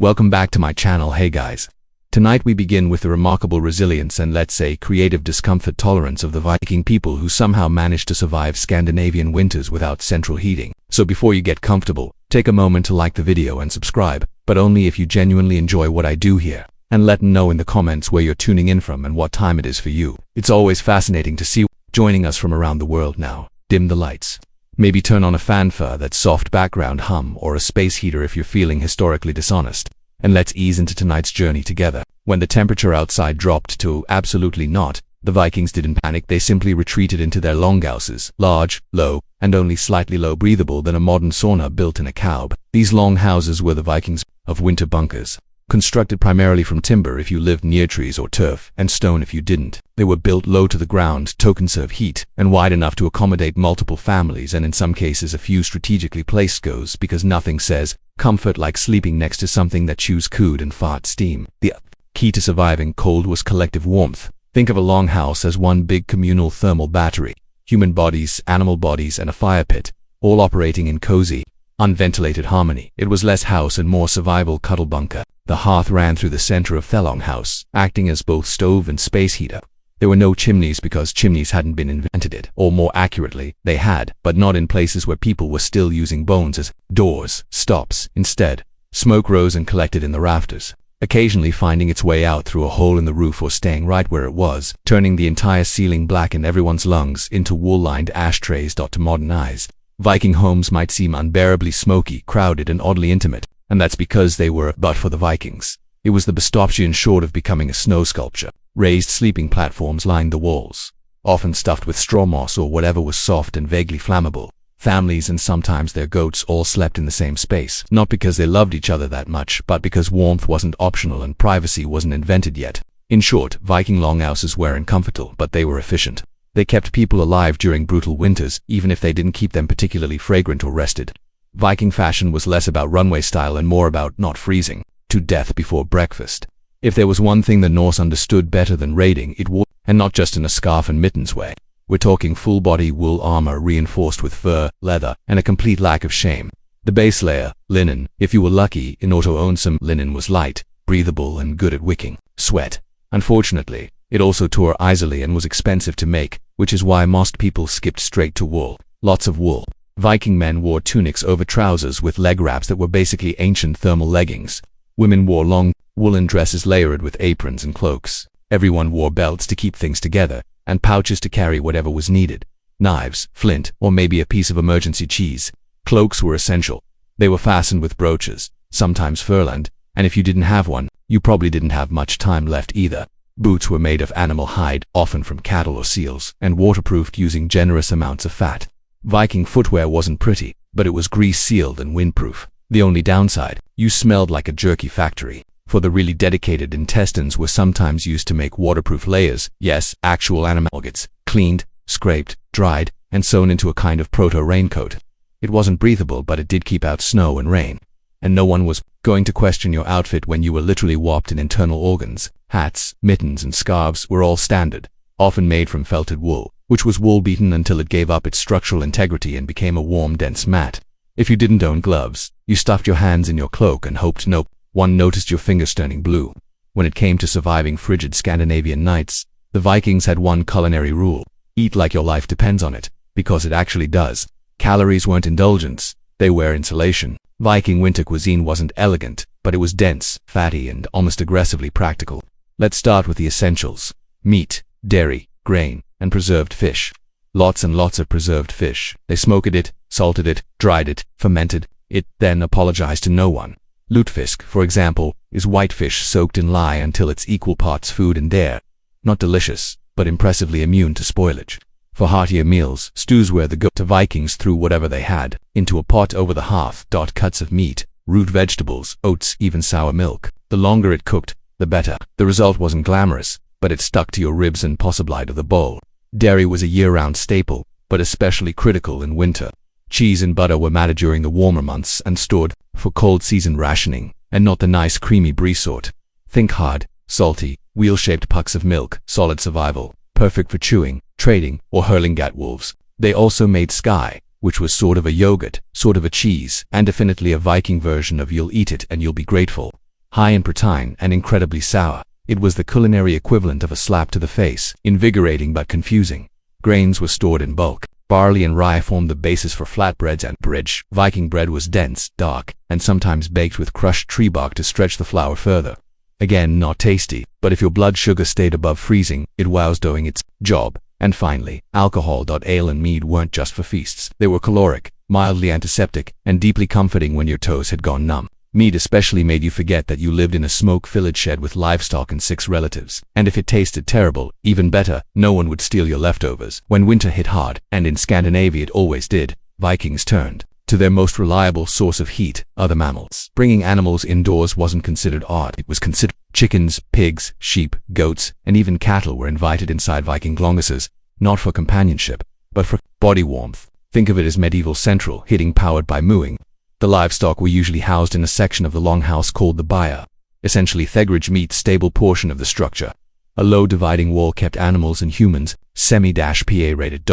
Welcome back to my channel. Hey guys. Tonight we begin with the remarkable resilience and, let's say, creative discomfort tolerance of the Viking people who somehow managed to survive Scandinavian winters without central heating. So before you get comfortable, take a moment to like the video and subscribe, but only if you genuinely enjoy what I do here. And let me know in the comments where you're tuning in from and what time it is for you. It's always fascinating to see joining us from around the world now. Dim the lights. Maybe turn on a fanfare, that soft background hum, or a space heater if you're feeling historically dishonest. And let's ease into tonight's journey together. When the temperature outside dropped to absolutely not, the Vikings didn't panic. They simply retreated into their longhouses, large, low, and only slightly low breathable than a modern sauna built in a cowb. These longhouses were the Vikings' of winter bunkers. Constructed primarily from timber if you lived near trees or turf, and stone if you didn't. They were built low to the ground to conserve heat, and wide enough to accommodate multiple families and in some cases a few strategically placed goes, because nothing says comfort like sleeping next to something that chews cud and farts steam. The key to surviving cold was collective warmth. Think of a longhouse as one big communal thermal battery. Human bodies, animal bodies, and a fire pit, all operating in cozy, unventilated harmony. It was less house and more survival cuddle bunker. The hearth ran through the center of the longhouse, acting as both stove and space heater. There were no chimneys because chimneys hadn't been invented, or more accurately, they had, but not in places where people were still using bones as doors, stops. Instead, smoke rose and collected in the rafters, occasionally finding its way out through a hole in the roof or staying right where it was, turning the entire ceiling black and everyone's lungs into wool-lined ashtrays. To modern eyes, Viking homes might seem unbearably smoky, crowded, and oddly intimate, and that's because they were. But for the Vikings, it was the best option short of becoming a snow sculpture. Raised sleeping platforms lined the walls, often stuffed with straw moss or whatever was soft and vaguely flammable. Families and sometimes their goats all slept in the same space, not because they loved each other that much, but because warmth wasn't optional and privacy wasn't invented yet. In short, Viking longhouses weren't comfortable, but they were efficient. They kept people alive during brutal winters, even if they didn't keep them particularly fragrant or rested. Viking fashion was less about runway style and more about not freezing to death before breakfast. If there was one thing the Norse understood better than raiding, it was, and not just in a scarf and mittens way. We're talking full-body wool armor reinforced with fur, leather, and a complete lack of shame. The base layer, linen, if you were lucky, in Otto owned some linen, was light, breathable, and good at wicking sweat. Unfortunately, it also tore easily and was expensive to make, which is why most people skipped straight to wool. Lots of wool. Viking men wore tunics over trousers with leg wraps that were basically ancient thermal leggings. Women wore long, woolen dresses layered with aprons and cloaks. Everyone wore belts to keep things together, and pouches to carry whatever was needed. Knives, flint, or maybe a piece of emergency cheese. Cloaks were essential. They were fastened with brooches, sometimes furland, and if you didn't have one, you probably didn't have much time left either. Boots were made of animal hide, often from cattle or seals, and waterproofed using generous amounts of fat. Viking footwear wasn't pretty, but it was grease-sealed and windproof. The only downside, you smelled like a jerky factory. For the really dedicated, intestines were sometimes used to make waterproof layers, yes, actual animal nuggets, cleaned, scraped, dried, and sewn into a kind of proto-raincoat. It wasn't breathable, but it did keep out snow and rain. And no one was going to question your outfit when you were literally warped in internal organs. Hats, mittens, and scarves were all standard, often made from felted wool, which was wool beaten until it gave up its structural integrity and became a warm, dense mat. If you didn't own gloves, you stuffed your hands in your cloak and hoped no one noticed your fingers turning blue. When it came to surviving frigid Scandinavian nights, the Vikings had one culinary rule: eat like your life depends on it, because it actually does. Calories weren't indulgence, they were insulation. Viking winter cuisine wasn't elegant, but it was dense, fatty, and almost aggressively practical. Let's start with the essentials: meat, dairy, grain, and preserved fish. Lots and lots of preserved fish. They smoked it, salted it, dried it, fermented it, then apologized to no one. Lutefisk, for example, is whitefish soaked in lye until it's equal parts food and air. Not delicious, but impressively immune to spoilage. For heartier meals, stews were the go-to. Vikings threw whatever they had into a pot over the hearth. Cuts of meat, root vegetables, oats, even sour milk. The longer it cooked, the better. The result wasn't glamorous, but it stuck to your ribs and possibly to the bowl. Dairy was a year-round staple, but especially critical in winter. Cheese and butter were matted during the warmer months and stored for cold season rationing, and not the nice creamy brie sort. Think hard, salty, wheel-shaped pucks of milk, solid survival, perfect for chewing, trading, or hurling at wolves. They also made sky, which was sort of a yogurt, sort of a cheese, and definitely a Viking version of you'll eat it and you'll be grateful. high in protein and incredibly sour. It was the culinary equivalent of a slap to the face, invigorating but confusing. Grains were stored in bulk. Barley and rye formed the basis for flatbreads and bridge. Viking bread was dense, dark, and sometimes baked with crushed tree bark to stretch the flour further. Again, not tasty, but if your blood sugar stayed above freezing, it was doing its job. And finally, alcohol. Ale and mead weren't just for feasts. They were caloric, mildly antiseptic, and deeply comforting when your toes had gone numb. Mead especially made you forget that you lived in a smoke-filled shed with livestock and 6 relatives. And if it tasted terrible, even better, no one would steal your leftovers. When winter hit hard, and in Scandinavia it always did, Vikings turned to their most reliable source of heat, other mammals. Bringing animals indoors wasn't considered odd. It was considered. Chickens, pigs, sheep, goats, and even cattle were invited inside Viking longhouses, not for companionship, but for body warmth. Think of it as medieval central heating powered by mooing. The livestock were usually housed in a section of the longhouse called the byre, essentially Thegridge meat's stable portion of the structure. A low dividing wall kept animals and humans semi-PA-rated.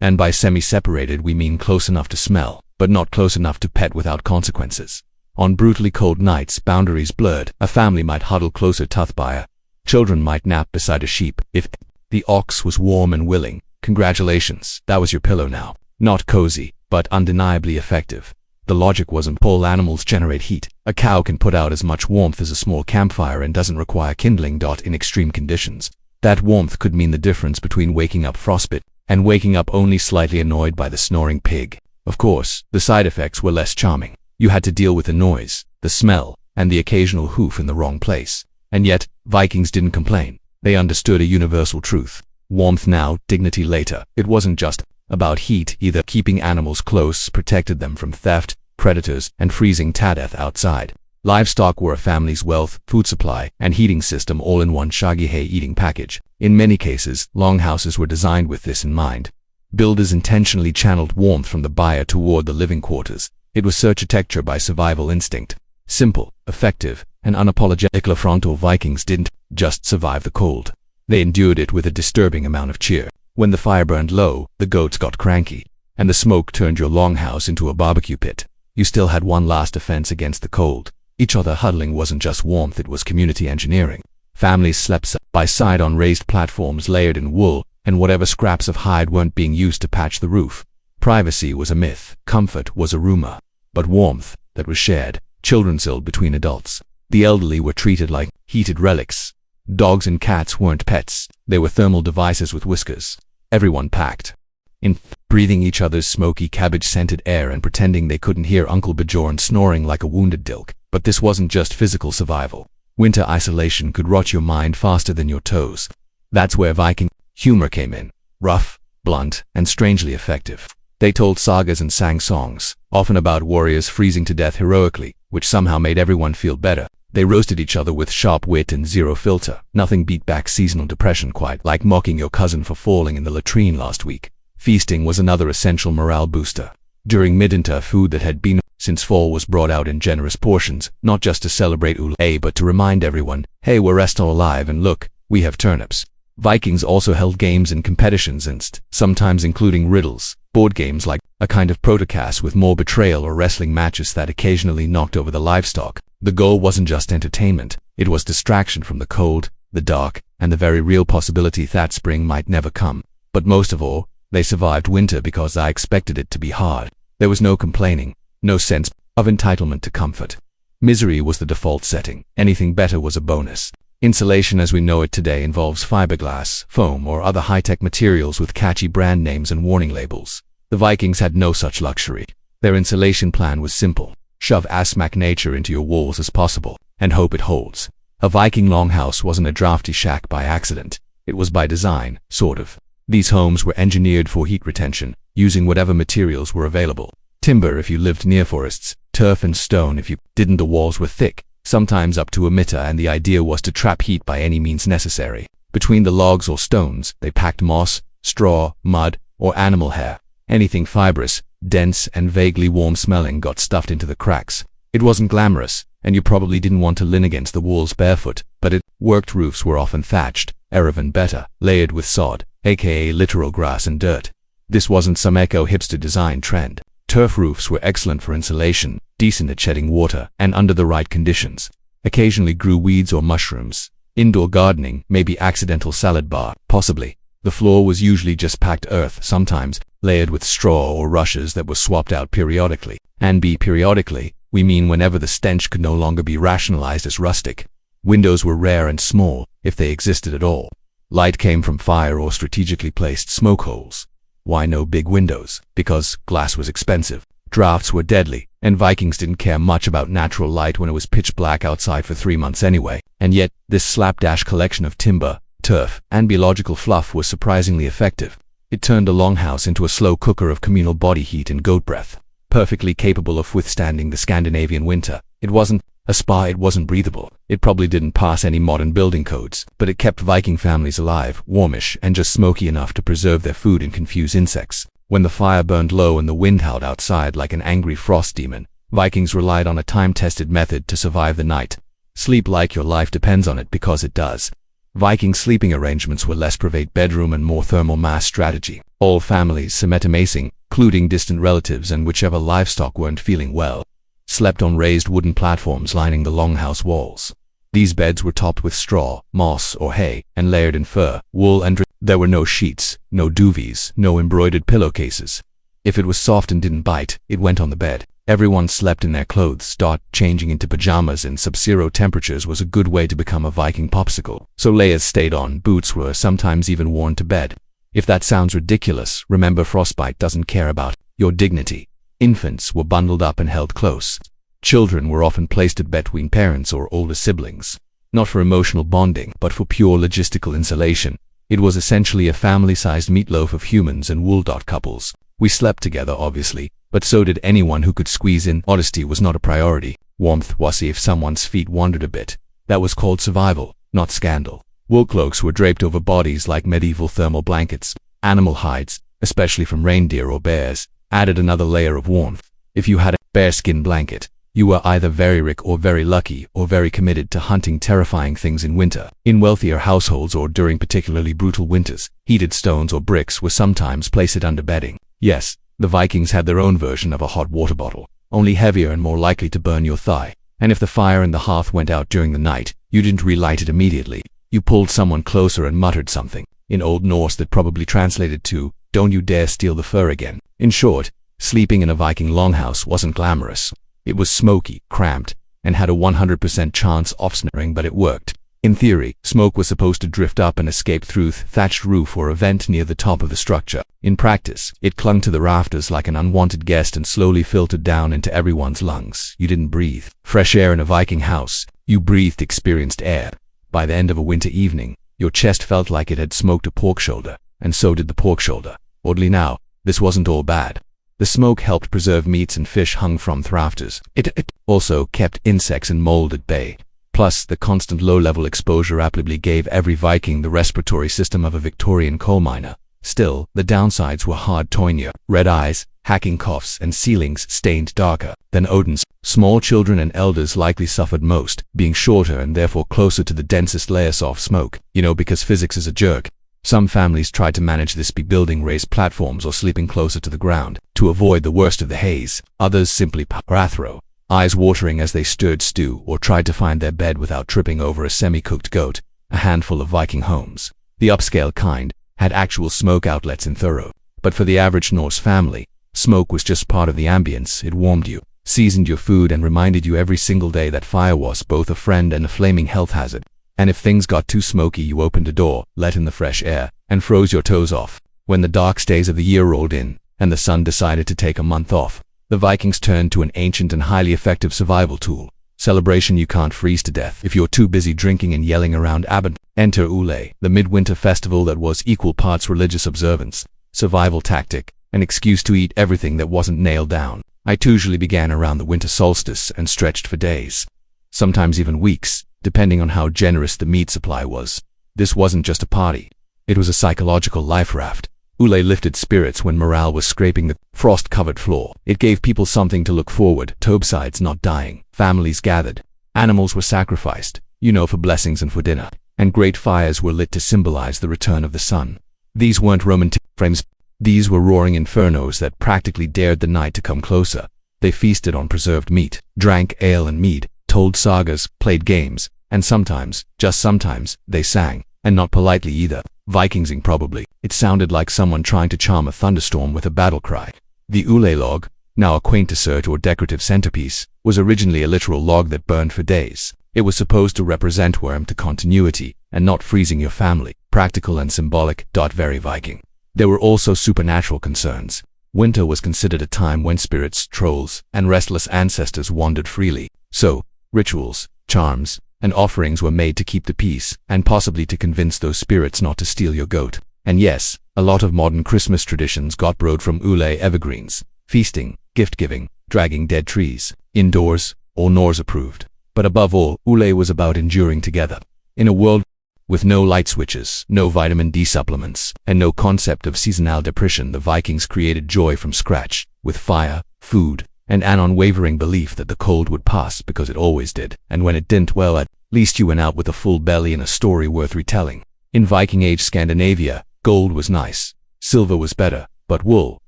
And by semi-separated we mean close enough to smell, but not close enough to pet without consequences. On brutally cold nights, boundaries blurred. A family might huddle closer to the byre. Children might nap beside a sheep. If the ox was warm and willing, congratulations, that was your pillow now. Not cozy, but undeniably effective. The logic wasn't all animals generate heat. A cow can put out as much warmth as a small campfire and doesn't require kindling. In extreme conditions, that warmth could mean the difference between waking up frostbit and waking up only slightly annoyed by the snoring pig. Of course, the side effects were less charming. You had to deal with the noise, the smell, and the occasional hoof in the wrong place. And yet, Vikings didn't complain. They understood a universal truth. Warmth now, dignity later. It wasn't just about heat either. Keeping animals close protected them from theft, predators, and freezing to death outside. Livestock were a family's wealth, food supply, and heating system all in one shaggy hay eating package. In many cases, longhouses were designed with this in mind. Builders intentionally channeled warmth from the byre toward the living quarters. It was architecture by survival instinct. Simple, effective, and unapologetic. Frontal Vikings didn't just survive the cold. They endured it with a disturbing amount of cheer. When the fire burned low, the goats got cranky, and the smoke turned your longhouse into a barbecue pit. You still had one last defense against the cold. Each other huddling wasn't just warmth, it was community engineering. Families slept side by side on raised platforms layered in wool, and whatever scraps of hide weren't being used to patch the roof. Privacy was a myth, comfort was a rumor, but warmth, that was shared. Children settled between adults. The elderly were treated like heated relics. Dogs and cats weren't pets, they were thermal devices with whiskers. Everyone packed in, breathing each other's smoky cabbage-scented air and pretending they couldn't hear Uncle Bjorn snoring like a wounded dilk. But this wasn't just physical survival. Winter isolation could rot your mind faster than your toes. That's where Viking humor came in. Rough, blunt, and strangely effective. They told sagas and sang songs, often about warriors freezing to death heroically, which somehow made everyone feel better. They roasted each other with sharp wit and zero filter. Nothing beat back seasonal depression quite like mocking your cousin for falling in the latrine last week. Feasting was another essential morale booster. During midwinter, food that had been since fall was brought out in generous portions, not just to celebrate but to remind everyone, hey, we're still alive and look, we have turnips. Vikings also held games and competitions sometimes including riddles, board games like a kind of protocast with more betrayal or wrestling matches that occasionally knocked over the livestock. The goal wasn't just entertainment, it was distraction from the cold, the dark, and the very real possibility that spring might never come. But most of all, they survived winter because I expected it to be hard. There was no complaining, no sense of entitlement to comfort. Misery was the default setting. Anything better was a bonus. Insulation as we know it today involves fiberglass, foam, or other high-tech materials with catchy brand names and warning labels. The Vikings had no such luxury. Their insulation plan was simple. Shove as much nature into your walls as possible, and hope it holds. A Viking longhouse wasn't a drafty shack by accident. It was by design, sort of. These homes were engineered for heat retention, using whatever materials were available. Timber if you lived near forests, turf and stone if you didn't. The walls were thick, sometimes up to a meter, and the idea was to trap heat by any means necessary. Between the logs or stones, they packed moss, straw, mud, or animal hair. Anything fibrous, dense, and vaguely warm-smelling got stuffed into the cracks. It wasn't glamorous, and you probably didn't want to lean against the walls barefoot, but it worked. Roofs were often thatched, even better, layered with sod, aka literal grass and dirt. This wasn't some eco-hipster design trend. Turf roofs were excellent for insulation, decent at shedding water, and under the right conditions. occasionally grew weeds or mushrooms. Indoor gardening, maybe accidental salad bar, possibly. The floor was usually just packed earth, sometimes layered with straw or rushes that were swapped out periodically. And by periodically, we mean whenever the stench could no longer be rationalized as rustic. Windows were rare and small, if they existed at all. Light came from fire or strategically placed smoke holes. Why no big windows? Because glass was expensive, drafts were deadly, and Vikings didn't care much about natural light when it was pitch black outside for 3 months anyway. And yet, this slapdash collection of timber, turf, and biological fluff was surprisingly effective. It turned a longhouse into a slow cooker of communal body heat and goat breath, perfectly capable of withstanding the Scandinavian winter. It wasn't a spa, it wasn't breathable. It probably didn't pass any modern building codes, but it kept Viking families alive, warmish, and just smoky enough to preserve their food and confuse insects. When the fire burned low and the wind howled outside like an angry frost demon, Vikings relied on a time-tested method to survive the night. Sleep like your life depends on it, because it does. Viking sleeping arrangements were less private bedroom and more thermal mass strategy. All families, cemetamacing, including distant relatives and whichever livestock weren't feeling well, slept on raised wooden platforms lining the longhouse walls. These beds were topped with straw, moss, or hay, and layered in fur, wool, and there were no sheets, no duvets, no embroidered pillowcases. If it was soft and didn't bite, it went on the bed. Everyone slept in their clothes. Changing into pajamas in sub-zero temperatures was a good way to become a Viking popsicle. So layers stayed on, boots were sometimes even worn to bed. If that sounds ridiculous, remember frostbite doesn't care about your dignity. Infants were bundled up and held close. Children were often placed between parents or older siblings, not for emotional bonding, but for pure logistical insulation. It was essentially a family-sized meatloaf of humans and wool. Couples. We slept together, obviously, but so did anyone who could squeeze in. Modesty was not a priority. Warmth was if someone's feet wandered a bit. That was called survival, not scandal. Wool cloaks were draped over bodies like medieval thermal blankets. Animal hides, especially from reindeer or bears, added another layer of warmth. If you had a bearskin blanket, you were either very rich or very lucky or very committed to hunting terrifying things in winter. In wealthier households or during particularly brutal winters, heated stones or bricks were sometimes placed under bedding. Yes, the Vikings had their own version of a hot water bottle, only heavier and more likely to burn your thigh. And if the fire in the hearth went out during the night, you didn't relight it immediately. You pulled someone closer and muttered something in Old Norse that probably translated to, "Don't you dare steal the fur again." In short, sleeping in a Viking longhouse wasn't glamorous. It was smoky, cramped, and had a 100% chance of snaring, but it worked. In theory, smoke was supposed to drift up and escape through the thatched roof or a vent near the top of the structure. In practice, it clung to the rafters like an unwanted guest and slowly filtered down into everyone's lungs. You didn't breathe fresh air in a Viking house. You breathed experienced air. By the end of a winter evening, your chest felt like it had smoked a pork shoulder, and so did the pork shoulder. Oddly now, this wasn't all bad. The smoke helped preserve meats and fish hung from the rafters. It also kept insects and mold at bay. Plus, the constant low-level exposure rapidly gave every Viking the respiratory system of a Victorian coal miner. Still, the downsides were hard toinia, red eyes, hacking coughs, and ceilings stained darker than Odin's. Small children and elders likely suffered most, being shorter and therefore closer to the densest layers of smoke. Because physics is a jerk. Some families tried to manage this by building raised platforms or sleeping closer to the ground to avoid the worst of the haze. Others simply parathro, eyes watering as they stirred stew or tried to find their bed without tripping over a semi-cooked goat. A handful of Viking homes, the upscale kind, had actual smoke outlets in Thorough. But for the average Norse family, smoke was just part of the ambience. It warmed you, seasoned your food, and reminded you every single day that fire was both a friend and a flaming health hazard. And if things got too smoky, you opened a door, let in the fresh air, and froze your toes off. When the dark days of the year rolled in, and the sun decided to take a month off, the Vikings turned to an ancient and highly effective survival tool. Celebration. You can't freeze to death if you're too busy drinking and yelling around Abend. Enter Ule, the midwinter festival that was equal parts religious observance, survival tactic, an excuse to eat everything that wasn't nailed down. It usually began around the winter solstice and stretched for days, sometimes even weeks, depending on how generous the meat supply was. This wasn't just a party. It was a psychological life raft. Ule lifted spirits when morale was scraping the frost-covered floor. It gave people something to look forward to, besides not dying. Families gathered. Animals were sacrificed, for blessings and for dinner. And great fires were lit to symbolize the return of the sun. These weren't Roman frames. These were roaring infernos that practically dared the night to come closer. They feasted on preserved meat, drank ale and mead, told sagas, played games, and sometimes, just sometimes, they sang, and not politely either. Vikingsing probably. It sounded like someone trying to charm a thunderstorm with a battle cry. The ule log, now a quaint dessert or decorative centerpiece, was originally a literal log that burned for days. It was supposed to represent warmth to continuity, and not freezing your family. Practical and symbolic. Very Viking. There were also supernatural concerns. Winter was considered a time when spirits, trolls, and restless ancestors wandered freely. So, rituals, charms, and offerings were made to keep the peace, and possibly to convince those spirits not to steal your goat. And yes, a lot of modern Christmas traditions got borrowed from ule evergreens. Feasting, gift-giving, dragging dead trees, indoors, all Norse approved. But above all, ule was about enduring together. In a world with no light switches, no vitamin D supplements, and no concept of seasonal depression, the Vikings created joy from scratch, with fire, food, and an unwavering belief that the cold would pass because it always did. And when it didn't, well, at least you went out with a full belly and a story worth retelling. In Viking Age Scandinavia, gold was nice, silver was better, but wool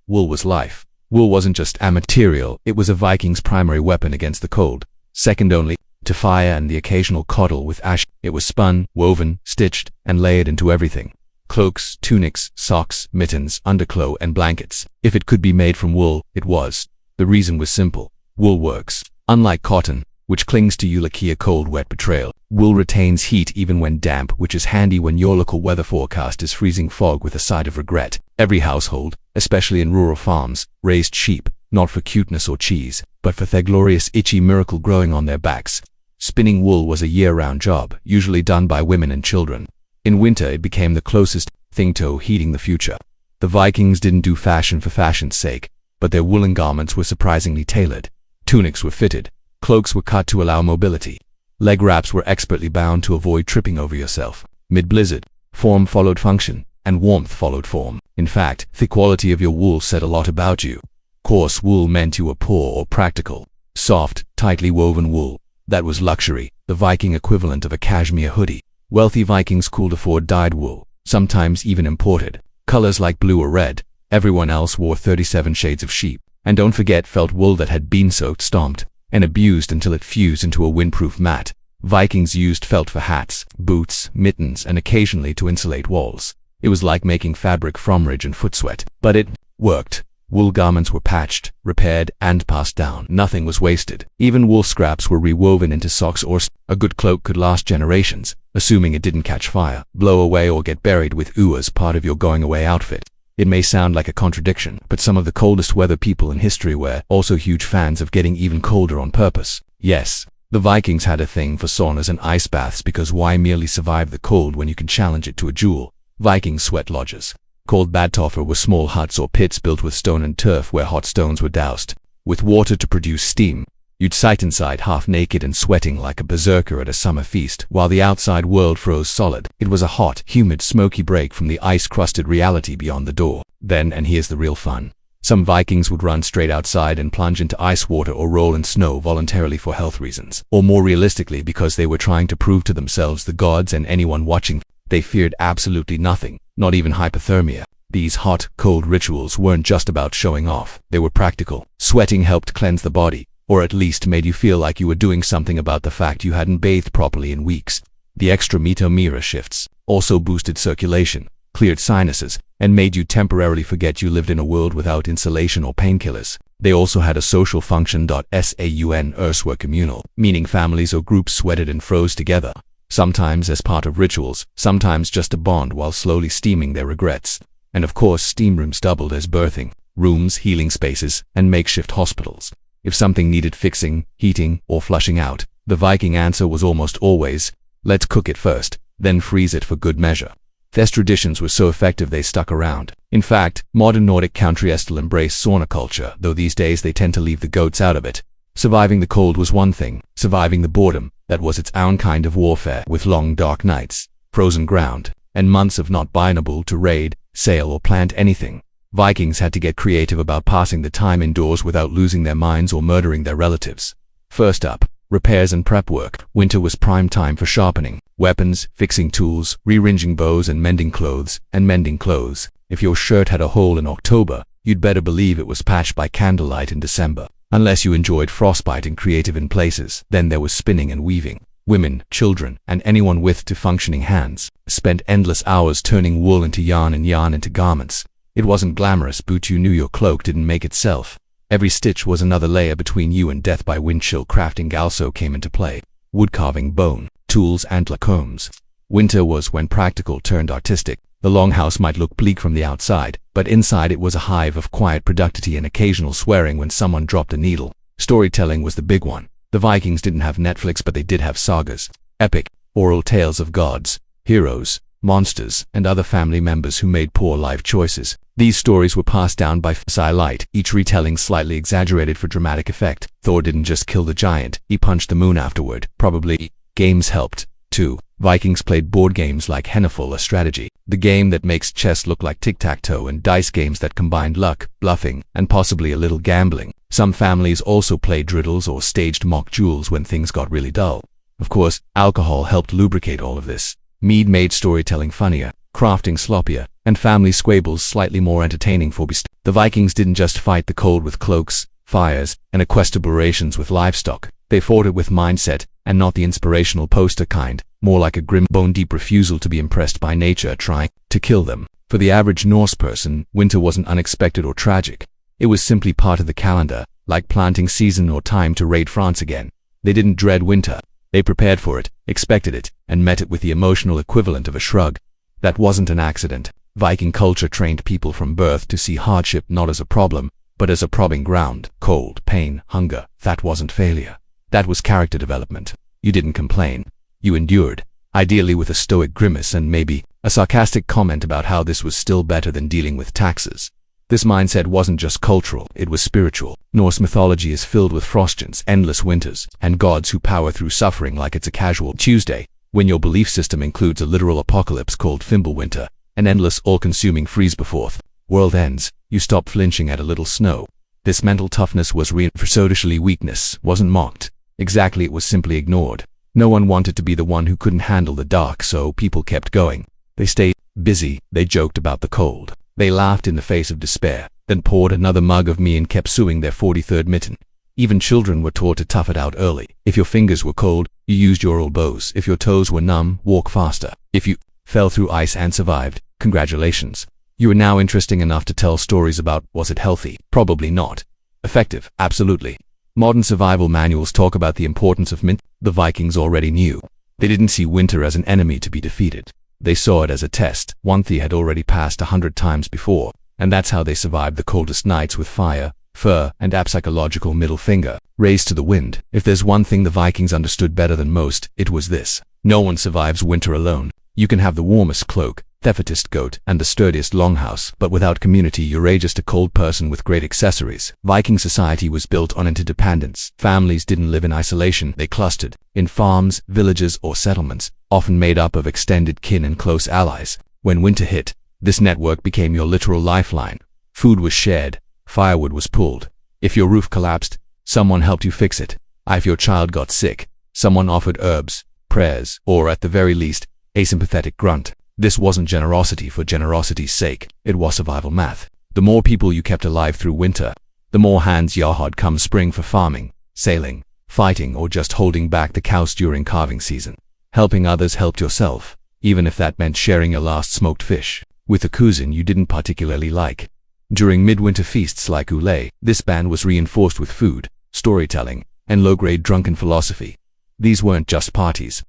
was life. Wool wasn't just a material, it was a Viking's primary weapon against the cold, second only to fire and the occasional coddle with ash. It was spun, woven, stitched, and layered into everything. Cloaks, tunics, socks, mittens, underclothes, and blankets. If it could be made from wool, it was. The reason was simple. Wool works. Unlike cotton, which clings to you like a cold, wet betrayal, wool retains heat even when damp, which is handy when your local weather forecast is freezing fog with a side of regret. Every household, especially in rural farms, raised sheep, not for cuteness or cheese, but for their glorious itchy miracle growing on their backs. Spinning wool was a year-round job, usually done by women and children. In winter, it became the closest thing to heating the future. The Vikings didn't do fashion for fashion's sake, but their woolen garments were surprisingly tailored. Tunics were fitted, cloaks were cut to allow mobility. Leg wraps were expertly bound to avoid tripping over yourself. Mid-blizzard, form followed function, and warmth followed form. In fact, the quality of your wool said a lot about you. Coarse wool meant you were poor or practical. Soft, tightly woven wool, that was luxury, the Viking equivalent of a cashmere hoodie. Wealthy Vikings could afford dyed wool, sometimes even imported. Colors like blue or red. Everyone else wore 37 shades of sheep. And don't forget felt wool that had been soaked, stomped, and abused until it fused into a windproof mat. Vikings used felt for hats, boots, mittens, and occasionally to insulate walls. It was like making fabric from ridge and foot sweat. But it worked. Wool garments were patched, repaired, and passed down. Nothing was wasted. Even wool scraps were rewoven into socks or a good cloak could last generations, assuming it didn't catch fire, blow away, or get buried with ooh as part of your going-away outfit. It may sound like a contradiction, but some of the coldest weather people in history were also huge fans of getting even colder on purpose. Yes, the Vikings had a thing for saunas and ice baths because why merely survive the cold when you can challenge it to a duel? Viking sweat lodges, called badtoffer, were small huts or pits built with stone and turf where hot stones were doused with water to produce steam. You'd sit inside half naked and sweating like a berserker at a summer feast while the outside world froze solid. It was a hot, humid, smoky break from the ice-crusted reality beyond the door. Then, and here's the real fun, some Vikings would run straight outside and plunge into ice water or roll in snow voluntarily for health reasons, or more realistically because they were trying to prove to themselves, the gods, and anyone watching, they feared absolutely nothing, not even hypothermia. These hot, cold rituals weren't just about showing off, they were practical. Sweating helped cleanse the body, or at least made you feel like you were doing something about the fact you hadn't bathed properly in weeks. The extra meter shifts also boosted circulation, cleared sinuses, and made you temporarily forget you lived in a world without insulation or painkillers. They also had a social function. Saun were communal, meaning families or groups sweated and froze together, sometimes as part of rituals, sometimes just to bond while slowly steaming their regrets. And of course, steam rooms doubled as birthing rooms, healing spaces, and makeshift hospitals. If something needed fixing, heating, or flushing out, the Viking answer was almost always, let's cook it first, then freeze it for good measure. Their traditions were so effective they stuck around. In fact, modern Nordic countries still embrace sauna culture, though these days they tend to leave the goats out of it. Surviving the cold was one thing, surviving the boredom, that was its own kind of warfare, with long dark nights, frozen ground, and months of not being able to raid, sail, or plant anything. Vikings had to get creative about passing the time indoors without losing their minds or murdering their relatives. First up, repairs and prep work. Winter was prime time for sharpening weapons, fixing tools, rearranging bows, and mending clothes. If your shirt had a hole in October, you'd better believe it was patched by candlelight in December. Unless you enjoyed frostbite and creative in places, then there was spinning and weaving. Women, children, and anyone with two functioning hands spent endless hours turning wool into yarn and yarn into garments. It wasn't glamorous, but you knew your cloak didn't make itself. Every stitch was another layer between you and death. By windchill crafting also came into play. Wood carving, bone, tools, antler combs. Winter was when practical turned artistic. The longhouse might look bleak from the outside, but inside it was a hive of quiet productivity and occasional swearing when someone dropped a needle. Storytelling was the big one. The Vikings didn't have Netflix, but they did have sagas, epic, oral tales of gods, heroes, monsters, and other family members who made poor life choices. These stories were passed down by firelit, each retelling slightly exaggerated for dramatic effect. Thor didn't just kill the giant, he punched the moon afterward. Probably. Games helped, too. Vikings played board games like Henneful, a strategy, the game that makes chess look like tic-tac-toe, and dice games that combined luck, bluffing, and possibly a little gambling. Some families also played riddles or staged mock duels when things got really dull. Of course, alcohol helped lubricate all of this. Mead made storytelling funnier, crafting sloppier, and family squabbles slightly more entertaining for beast. The Vikings didn't just fight the cold with cloaks, fires, and equestrations with livestock. They fought it with mindset, and not the inspirational poster kind, more like a grim, bone-deep refusal to be impressed by nature trying to kill them. For the average Norse person, winter wasn't unexpected or tragic. It was simply part of the calendar, like planting season or time to raid France again. They didn't dread winter. They prepared for it, expected it, and met it with the emotional equivalent of a shrug. That wasn't an accident. Viking culture trained people from birth to see hardship not as a problem, but as a probing ground. Cold, pain, hunger, that wasn't failure. That was character development. You didn't complain. You endured, ideally with a stoic grimace and maybe a sarcastic comment about how this was still better than dealing with taxes. This mindset wasn't just cultural, it was spiritual. Norse mythology is filled with frostgiants, endless winters, and gods who power through suffering like it's a casual Tuesday. When your belief system includes a literal apocalypse called Fimbulwinter, an endless, all-consuming freeze before the world ends, you stop flinching at a little snow. This mental toughness was reinforced. Socially, weakness wasn't mocked. Exactly, it was simply ignored. No one wanted to be the one who couldn't handle the dark, so people kept going. They stayed busy, they joked about the cold. They laughed in the face of despair, then poured another mug of me and kept sewing their 43rd mitten. Even children were taught to tough it out early. If your fingers were cold, you used your elbows. If your toes were numb, walk faster. If you fell through ice and survived, congratulations. You are now interesting enough to tell stories about. Was it healthy? Probably not. Effective? Absolutely. Modern survival manuals talk about the importance of mint. The Vikings already knew. They didn't see winter as an enemy to be defeated. They saw it as a test, one they had already passed 100 times before, and that's how they survived the coldest nights with fire, fur, and a psychological middle finger raised to the wind. If there's one thing the Vikings understood better than most, it was this. No one survives winter alone. You can have the warmest cloak, the fittest goat, and the sturdiest longhouse, but without community you're just a cold person with great accessories. Viking society was built on interdependence. Families didn't live in isolation, they clustered in farms, villages, or settlements, often made up of extended kin and close allies. When winter hit, this network became your literal lifeline. Food was shared, firewood was pulled. If your roof collapsed, someone helped you fix it. If your child got sick, someone offered herbs, prayers, or at the very least, a sympathetic grunt. This wasn't generosity for generosity's sake, it was survival math. The more people you kept alive through winter, the more hands you had come spring for farming, sailing, fighting, or just holding back the cows during calving season. Helping others helped yourself, even if that meant sharing your last smoked fish with a cousin you didn't particularly like. During midwinter feasts like Ule, this band was reinforced with food, storytelling, and low-grade drunken philosophy. These weren't just parties.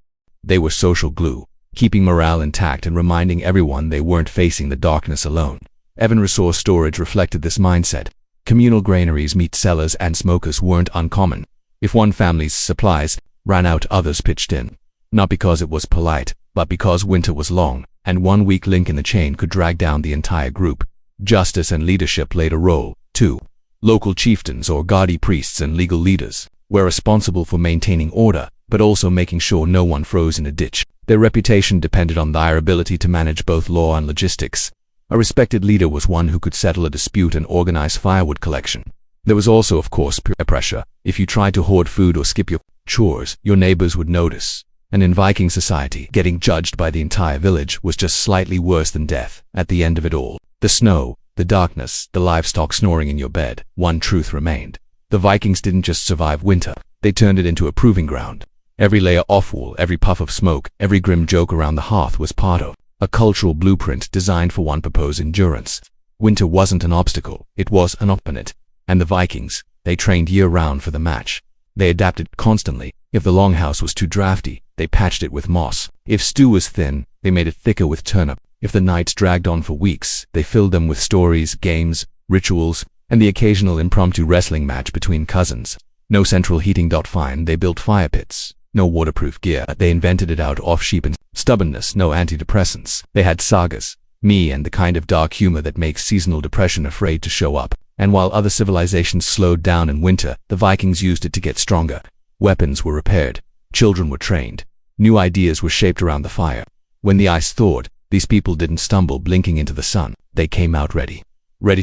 They were social glue, keeping morale intact and reminding everyone they weren't facing the darkness alone. Evan resource storage reflected this mindset. Communal granaries, meat cellars, and smokers weren't uncommon. If one family's supplies ran out, others pitched in. Not because it was polite, but because winter was long, and one weak link in the chain could drag down the entire group. Justice and leadership played a role, too. Local chieftains or Gadi priests and legal leaders were responsible for maintaining order, but also making sure no one froze in a ditch. Their reputation depended on their ability to manage both law and logistics. A respected leader was one who could settle a dispute and organize firewood collection. There was also, of course, peer pressure. If you tried to hoard food or skip your chores, your neighbors would notice. And in Viking society, getting judged by the entire village was just slightly worse than death. At the end of it all, the snow, the darkness, the livestock snoring in your bed, one truth remained. The Vikings didn't just survive winter, they turned it into a proving ground. Every layer of wool, every puff of smoke, every grim joke around the hearth was part of a cultural blueprint designed for one purpose: endurance. Winter wasn't an obstacle, it was an opponent. And the Vikings, they trained year-round for the match. They adapted constantly. If the longhouse was too drafty, they patched it with moss. If stew was thin, they made it thicker with turnip. If the nights dragged on for weeks, they filled them with stories, games, rituals, and the occasional impromptu wrestling match between cousins. No central heating. Fine, they built fire pits. No waterproof gear, they invented it out of sheep and stubbornness. No antidepressants, they had sagas, me, and the kind of dark humor that makes seasonal depression afraid to show up. And while other civilizations slowed down in winter, the Vikings used it to get stronger. Weapons were repaired, children were trained, new ideas were shaped around the fire. When the ice thawed, these people didn't stumble blinking into the sun. They came out ready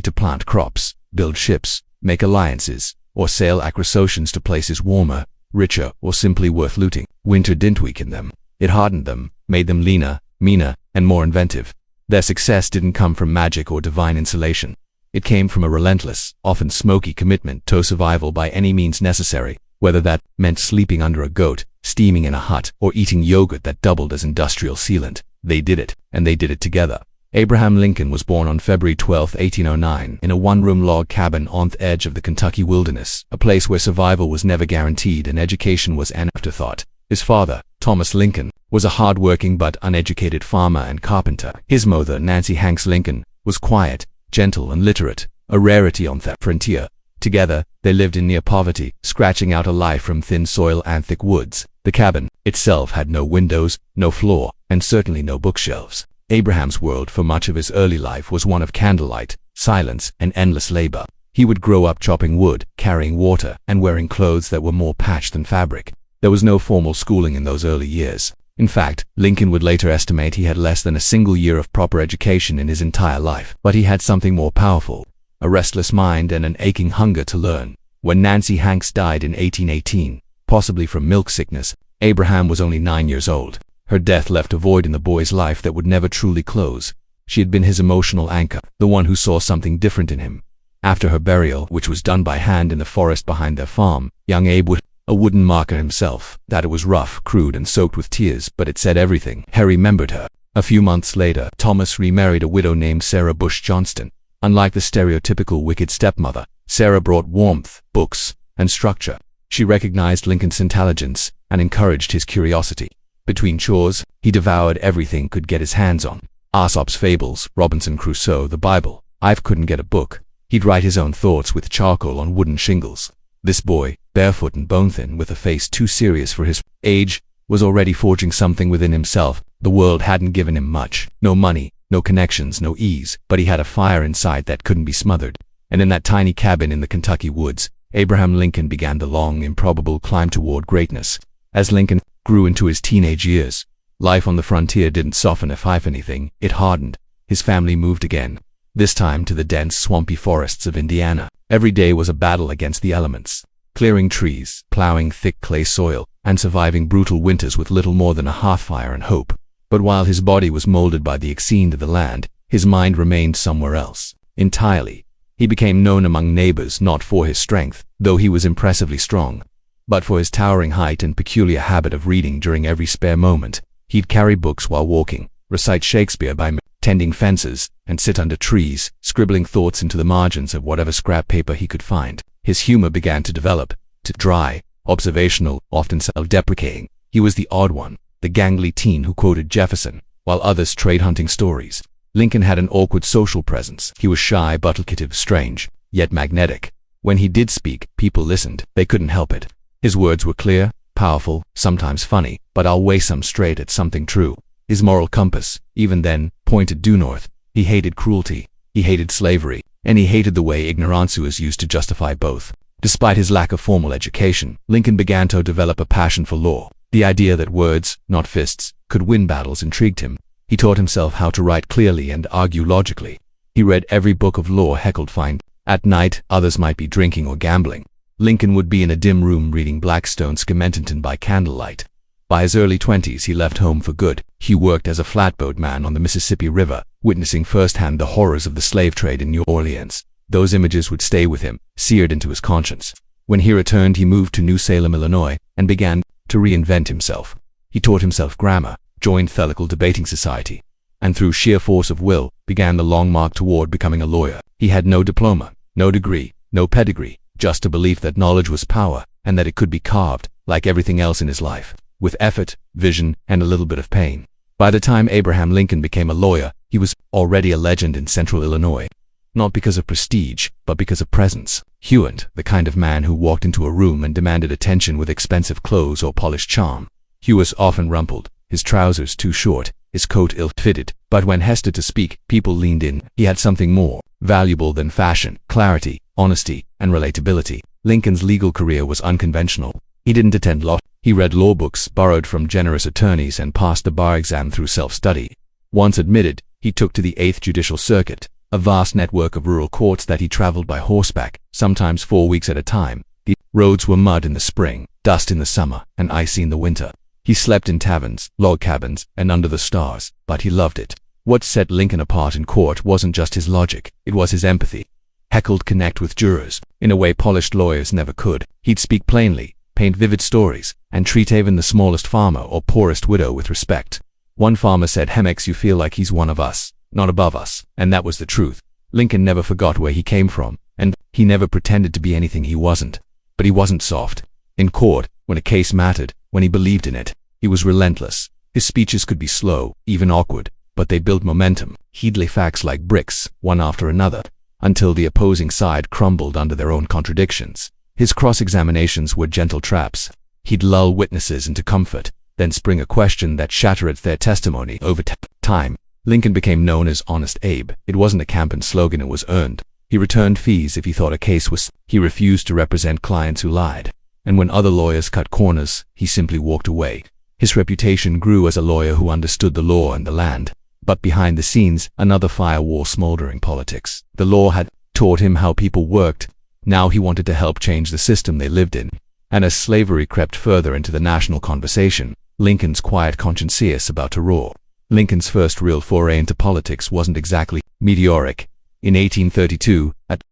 to plant crops, build ships, make alliances, or sail across oceans to places warmer, richer, or simply worth looting. Winter didn't weaken them. It hardened them, made them leaner, meaner, and more inventive. Their success didn't come from magic or divine insulation. It came from a relentless, often smoky commitment to survival by any means necessary, whether that meant sleeping under a goat, steaming in a hut, or eating yogurt that doubled as industrial sealant. They did it, and they did it together. Abraham Lincoln was born on February 12, 1809, in a one-room log cabin on the edge of the Kentucky wilderness, a place where survival was never guaranteed and education was an afterthought. His father, Thomas Lincoln, was a hard-working but uneducated farmer and carpenter. His mother, Nancy Hanks Lincoln, was quiet, gentle, and literate, a rarity on that frontier. Together, they lived in near poverty, scratching out a life from thin soil and thick woods. The cabin itself had no windows, no floor, and certainly no bookshelves. Abraham's world for much of his early life was one of candlelight, silence, and endless labor. He would grow up chopping wood, carrying water, and wearing clothes that were more patch than fabric. There was no formal schooling in those early years. In fact, Lincoln would later estimate he had less than a single year of proper education in his entire life. But he had something more powerful: a restless mind and an aching hunger to learn. When Nancy Hanks died in 1818, possibly from milk sickness, Abraham was only 9 years old. Her death left a void in the boy's life that would never truly close. She had been his emotional anchor, the one who saw something different in him. After her burial, which was done by hand in the forest behind their farm, young Abe would a wooden marker himself. That it was rough, crude, and soaked with tears, but it said everything. Harry remembered her. A few months later, Thomas remarried a widow named Sarah Bush Johnston. Unlike the stereotypical wicked stepmother, Sarah brought warmth, books, and structure. She recognized Lincoln's intelligence and encouraged his curiosity. Between chores, he devoured everything could get his hands on. Aesop's fables, Robinson Crusoe, the Bible. Ive couldn't get a book. He'd write his own thoughts with charcoal on wooden shingles. This boy, barefoot and bone-thin, with a face too serious for his age, was already forging something within himself. The world hadn't given him much. No money, no connections, no ease, but he had a fire inside that couldn't be smothered. And in that tiny cabin in the Kentucky woods, Abraham Lincoln began the long, improbable climb toward greatness. As Lincoln grew into his teenage years, life on the frontier didn't soften. If anything, it hardened. His family moved again, this time to the dense, swampy forests of Indiana. Every day was a battle against the elements, clearing trees, plowing thick clay soil, and surviving brutal winters with little more than a hearth fire and hope. But while his body was molded by the exceed of the land, his mind remained somewhere else, entirely. He became known among neighbors not for his strength, though he was impressively strong, but for his towering height and peculiar habit of reading during every spare moment. He'd carry books while walking, recite Shakespeare by tending fences, and sit under trees, scribbling thoughts into the margins of whatever scrap paper he could find. His humor began to develop, to dry, observational, often self-deprecating. He was the odd one, the gangly teen who quoted Jefferson, while others trade hunting stories. Lincoln had an awkward social presence. He was shy, talkative, strange, yet magnetic. When he did speak, people listened. They couldn't help it. His words were clear, powerful, sometimes funny, but always some straight at something true. His moral compass, even then, pointed due north. He hated cruelty, he hated slavery, and he hated the way ignorance was used to justify both. Despite his lack of formal education, Lincoln began to develop a passion for law. The idea that words, not fists, could win battles intrigued him. He taught himself how to write clearly and argue logically. He read every book of law he could find. At night, others might be drinking or gambling. Lincoln would be in a dim room reading Blackstone's Skementon by candlelight. By his early 20s, he left home for good. He worked as a flatboat man on the Mississippi River, witnessing firsthand the horrors of the slave trade in New Orleans. Those images would stay with him, seared into his conscience. When he returned, he moved to New Salem, Illinois, and began to reinvent himself. He taught himself grammar, joined the local debating society, and through sheer force of will, began the long march toward becoming a lawyer. He had no diploma, no degree, no pedigree, just a belief that knowledge was power, and that it could be carved, like everything else in his life, with effort, vision, and a little bit of pain. By the time Abraham Lincoln became a lawyer, he was already a legend in central Illinois. Not because of prestige, but because of presence. He wasn't the kind of man who walked into a room and demanded attention with expensive clothes or polished charm. He was often rumpled, his trousers too short, his coat ill-fitted, but when hesitated to speak, people leaned in. He had something more valuable than fashion: clarity, honesty, and relatability. Lincoln's legal career was unconventional. He didn't attend law. He read law books, borrowed from generous attorneys, and passed the bar exam through self-study. Once admitted, he took to the 8th Judicial Circuit, a vast network of rural courts that he traveled by horseback, sometimes 4 weeks at a time. The roads were mud in the spring, dust in the summer, and icy in the winter. He slept in taverns, log cabins, and under the stars, but he loved it. What set Lincoln apart in court wasn't just his logic, it was his empathy. Heckled connect with jurors in a way polished lawyers never could. He'd speak plainly, paint vivid stories, and treat even the smallest farmer or poorest widow with respect. One farmer said, "He makes you feel like he's one of us, not above us," and that was the truth. Lincoln never forgot where he came from, and he never pretended to be anything he wasn't. But he wasn't soft. In court, when a case mattered, when he believed in it, he was relentless. His speeches could be slow, even awkward, but they built momentum. He'd lay facts like bricks, one after another, until the opposing side crumbled under their own contradictions. His cross-examinations were gentle traps. He'd lull witnesses into comfort, then spring a question that shattered their testimony. Over time, Lincoln became known as Honest Abe. It wasn't a campaign slogan, it was earned. He returned fees if he thought a case was. He refused to represent clients who lied. And when other lawyers cut corners, he simply walked away. His reputation grew as a lawyer who understood the law and the land. But behind the scenes, another fire wore smoldering: politics. The law had taught him how people worked. Now he wanted to help change the system they lived in. And as slavery crept further into the national conversation, Lincoln's quiet conscience about to roar. Lincoln's first real foray into politics wasn't exactly meteoric. In 1832, at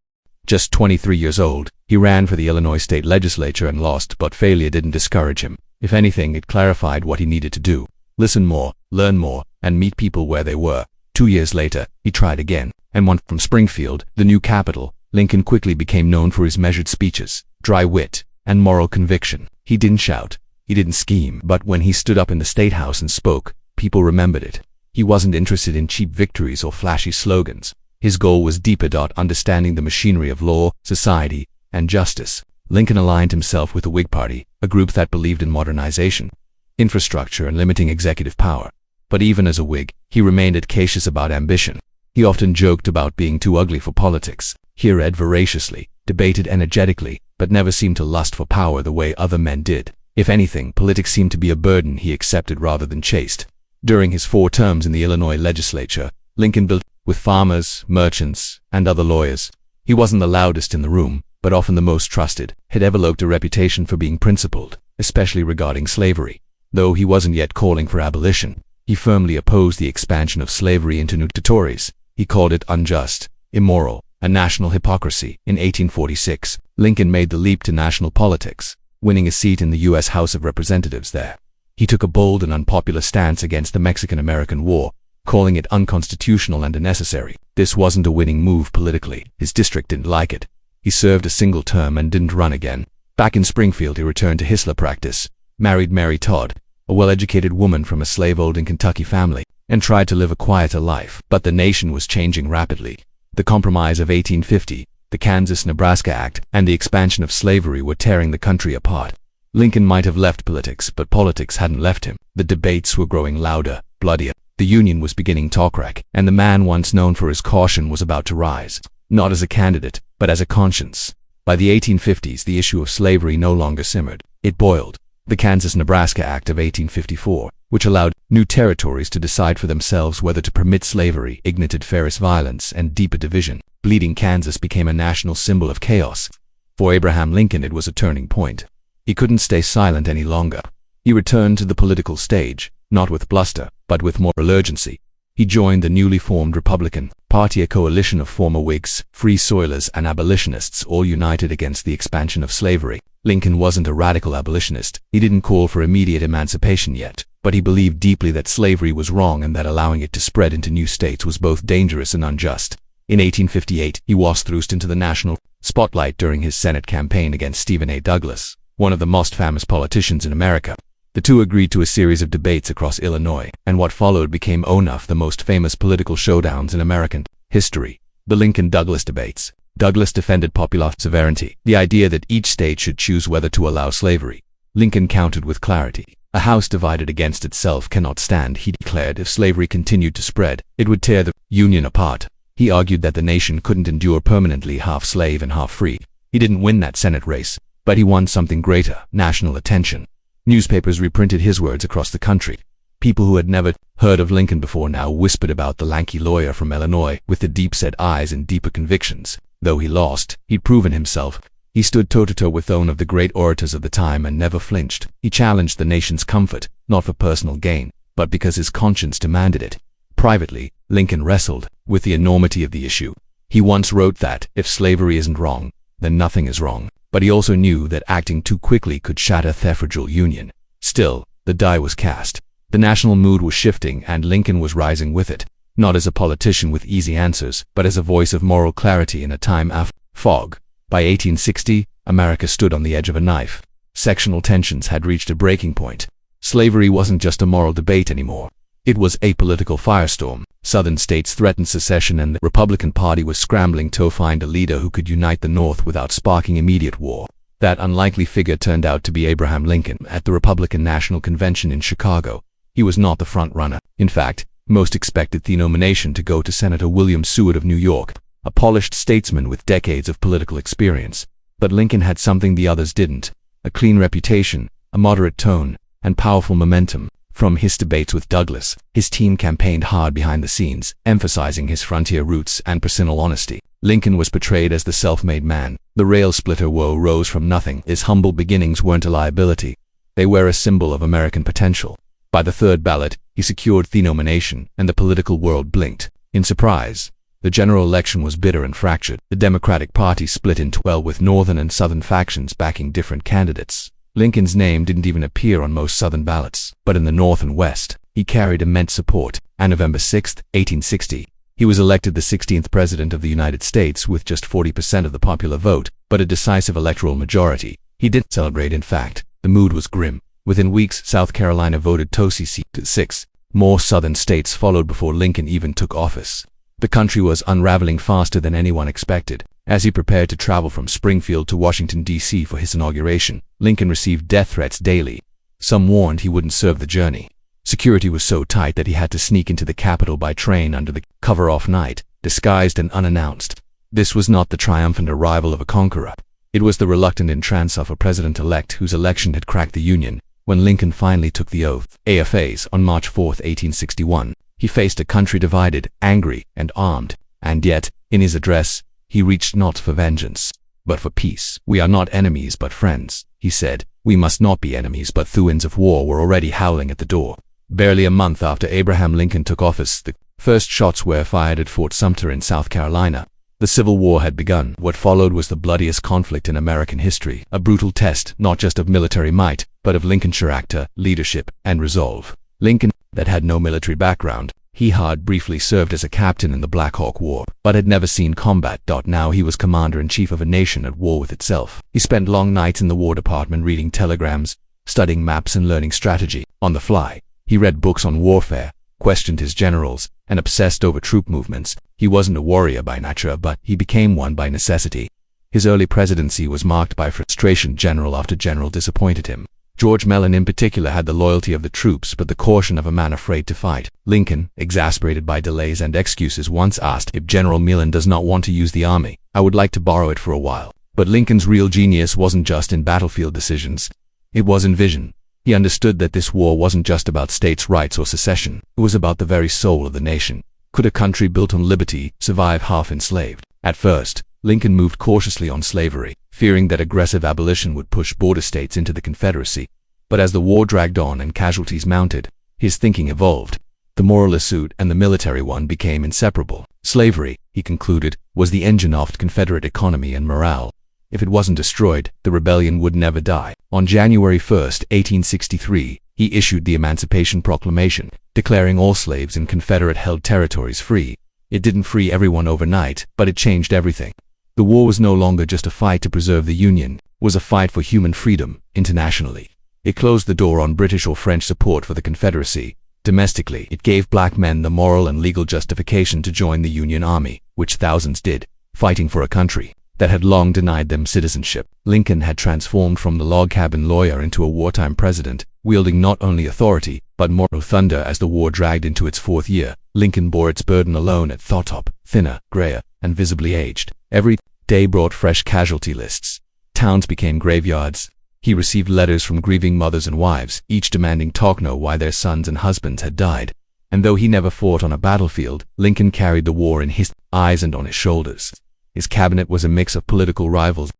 just 23 years old, he ran for the Illinois state legislature and lost, but failure didn't discourage him. If anything, it clarified what he needed to do: listen more, learn more, and meet people where they were. 2 years later, he tried again, and won. From Springfield, the new capital, Lincoln quickly became known for his measured speeches, dry wit, and moral conviction. He didn't shout, he didn't scheme, but when he stood up in the State House and spoke, people remembered it. He wasn't interested in cheap victories or flashy slogans. His goal was deeper: understanding the machinery of law, society, and justice. Lincoln aligned himself with the Whig Party, a group that believed in modernization, infrastructure, and limiting executive power. But even as a Whig, he remained cautious about ambition. He often joked about being too ugly for politics. He read voraciously, debated energetically, but never seemed to lust for power the way other men did. If anything, politics seemed to be a burden he accepted rather than chased. During his 4 terms in the Illinois legislature, Lincoln built with farmers, merchants, and other lawyers. He wasn't the loudest in the room, but often the most trusted. Had developed a reputation for being principled, especially regarding slavery. Though he wasn't yet calling for abolition, he firmly opposed the expansion of slavery into new territories. He called it unjust, immoral, a national hypocrisy. In 1846, Lincoln made the leap to national politics, winning a seat in the U.S. House of Representatives there. He took a bold and unpopular stance against the Mexican-American War, calling it unconstitutional and unnecessary. This wasn't a winning move politically. His district didn't like it. He served a single term and didn't run again. Back in Springfield, he returned to his law practice, married Mary Todd, a well-educated woman from a slave-holding Kentucky family, and tried to live a quieter life. But the nation was changing rapidly. The Compromise of 1850, the Kansas-Nebraska Act, and the expansion of slavery were tearing the country apart. Lincoln might have left politics, but politics hadn't left him. The debates were growing louder, bloodier. The Union was beginning to crack, and the man once known for his caution was about to rise. Not as a candidate, but as a conscience. By the 1850s, the issue of slavery no longer simmered. It boiled. The Kansas-Nebraska Act of 1854, which allowed new territories to decide for themselves whether to permit slavery, ignited fierce violence and deeper division. Bleeding Kansas became a national symbol of chaos. For Abraham Lincoln, it was a turning point. He couldn't stay silent any longer. He returned to the political stage, not with bluster, but with moral urgency. He joined the newly formed Republican Party, a coalition of former Whigs, Free Soilers, and abolitionists, all united against the expansion of slavery. Lincoln wasn't a radical abolitionist. He didn't call for immediate emancipation yet, but he believed deeply that slavery was wrong and that allowing it to spread into new states was both dangerous and unjust. In 1858, he was thrust into the national spotlight during his Senate campaign against Stephen A. Douglas, one of the most famous politicians in America. The two agreed to a series of debates across Illinois, and what followed became one of the most famous political showdowns in American history, the Lincoln-Douglas debates. Douglas defended popular sovereignty, the idea that each state should choose whether to allow slavery. Lincoln countered with clarity. A house divided against itself cannot stand, he declared. If slavery continued to spread, it would tear the Union apart. He argued that the nation couldn't endure permanently half slave and half free. He didn't win that Senate race, but he won something greater: national attention. Newspapers reprinted his words across the country. People who had never heard of Lincoln before now whispered about the lanky lawyer from Illinois with the deep-set eyes and deeper convictions. Though he lost, he'd proven himself. He stood toe-to-toe with one of the great orators of the time and never flinched. He challenged the nation's comfort, not for personal gain, but because his conscience demanded it. Privately, Lincoln wrestled with the enormity of the issue. He once wrote that, if slavery isn't wrong, then nothing is wrong. But he also knew that acting too quickly could shatter the fragile Union. Still, the die was cast. The national mood was shifting, and Lincoln was rising with it, not as a politician with easy answers, but as a voice of moral clarity in a time of fog. By 1860, America stood on the edge of a knife. Sectional tensions had reached a breaking point. Slavery wasn't just a moral debate anymore. It was a political firestorm. Southern states threatened secession, and the Republican Party was scrambling to find a leader who could unite the North without sparking immediate war. That unlikely figure turned out to be Abraham Lincoln. At the Republican National Convention in Chicago, he was not the front-runner. In fact, most expected the nomination to go to Senator William Seward of New York, a polished statesman with decades of political experience. But Lincoln had something the others didn't: a clean reputation, a moderate tone, and powerful momentum. From his debates with Douglas, his team campaigned hard behind the scenes, emphasizing his frontier roots and personal honesty. Lincoln was portrayed as the self-made man, the rail-splitter who rose from nothing. His humble beginnings weren't a liability. They were a symbol of American potential. By the third ballot, he secured the nomination, and the political world blinked in surprise. The general election was bitter and fractured. The Democratic Party split into 12, with northern and southern factions backing different candidates. Lincoln's name didn't even appear on most southern ballots, but in the North and West, he carried immense support. On November 6, 1860, he was elected the 16th President of the United States with just 40% of the popular vote, but a decisive electoral majority. He didn't celebrate. In fact, the mood was grim. Within weeks, South Carolina voted to secede to 6. More southern states followed before Lincoln even took office. The country was unraveling faster than anyone expected. As he prepared to travel from Springfield to Washington, D.C. for his inauguration, Lincoln received death threats daily. Some warned he wouldn't serve the journey. Security was so tight that he had to sneak into the Capitol by train under the cover of night, disguised and unannounced. This was not the triumphant arrival of a conqueror. It was the reluctant entrance of a president-elect whose election had cracked the Union. When Lincoln finally took the oath, AFAs, on March 4, 1861, he faced a country divided, angry, and armed. And yet, in his address, he reached not for vengeance, but for peace. "We are not enemies but friends," he said. "We must not be enemies," but the winds of war were already howling at the door. Barely a month after Abraham Lincoln took office, the first shots were fired at Fort Sumter in South Carolina. The Civil War had begun. What followed was the bloodiest conflict in American history, a brutal test not just of military might, but of Lincoln's character, leadership, and resolve. Lincoln, that had no military background, he had briefly served as a captain in the Black Hawk War, but had never seen combat. Now he was commander-in-chief of a nation at war with itself. He spent long nights in the War Department reading telegrams, studying maps, and learning strategy. On the fly, he read books on warfare, questioned his generals, and obsessed over troop movements. He wasn't a warrior by nature, but he became one by necessity. His early presidency was marked by frustration. General after general disappointed him. George Mellon in particular had the loyalty of the troops but the caution of a man afraid to fight. Lincoln, exasperated by delays and excuses, once asked, "If General Mellon does not want to use the army, I would like to borrow it for a while." But Lincoln's real genius wasn't just in battlefield decisions. It was in vision. He understood that this war wasn't just about states' rights or secession. It was about the very soul of the nation. Could a country built on liberty survive half enslaved? At first, Lincoln moved cautiously on slavery, fearing that aggressive abolition would push border states into the Confederacy. But as the war dragged on and casualties mounted, his thinking evolved. The moral suit and the military one became inseparable. Slavery, he concluded, was the engine of Confederate economy and morale. If it wasn't destroyed, the rebellion would never die. On January 1, 1863, he issued the Emancipation Proclamation, declaring all slaves in Confederate-held territories free. It didn't free everyone overnight, but it changed everything. The war was no longer just a fight to preserve the Union, it was a fight for human freedom, internationally. It closed the door on British or French support for the Confederacy. Domestically, it gave black men the moral and legal justification to join the Union Army, which thousands did, fighting for a country that had long denied them citizenship. Lincoln had transformed from the log cabin lawyer into a wartime president, wielding not only authority, but moral thunder. As the war dragged into its fourth year, Lincoln bore its burden alone at Thotop, thinner, grayer, and visibly aged. Every day brought fresh casualty lists. Towns became graveyards. He received letters from grieving mothers and wives, each demanding to know why their sons and husbands had died. And though he never fought on a battlefield, Lincoln carried the war in his eyes and on his shoulders. His cabinet was a mix of political rivals,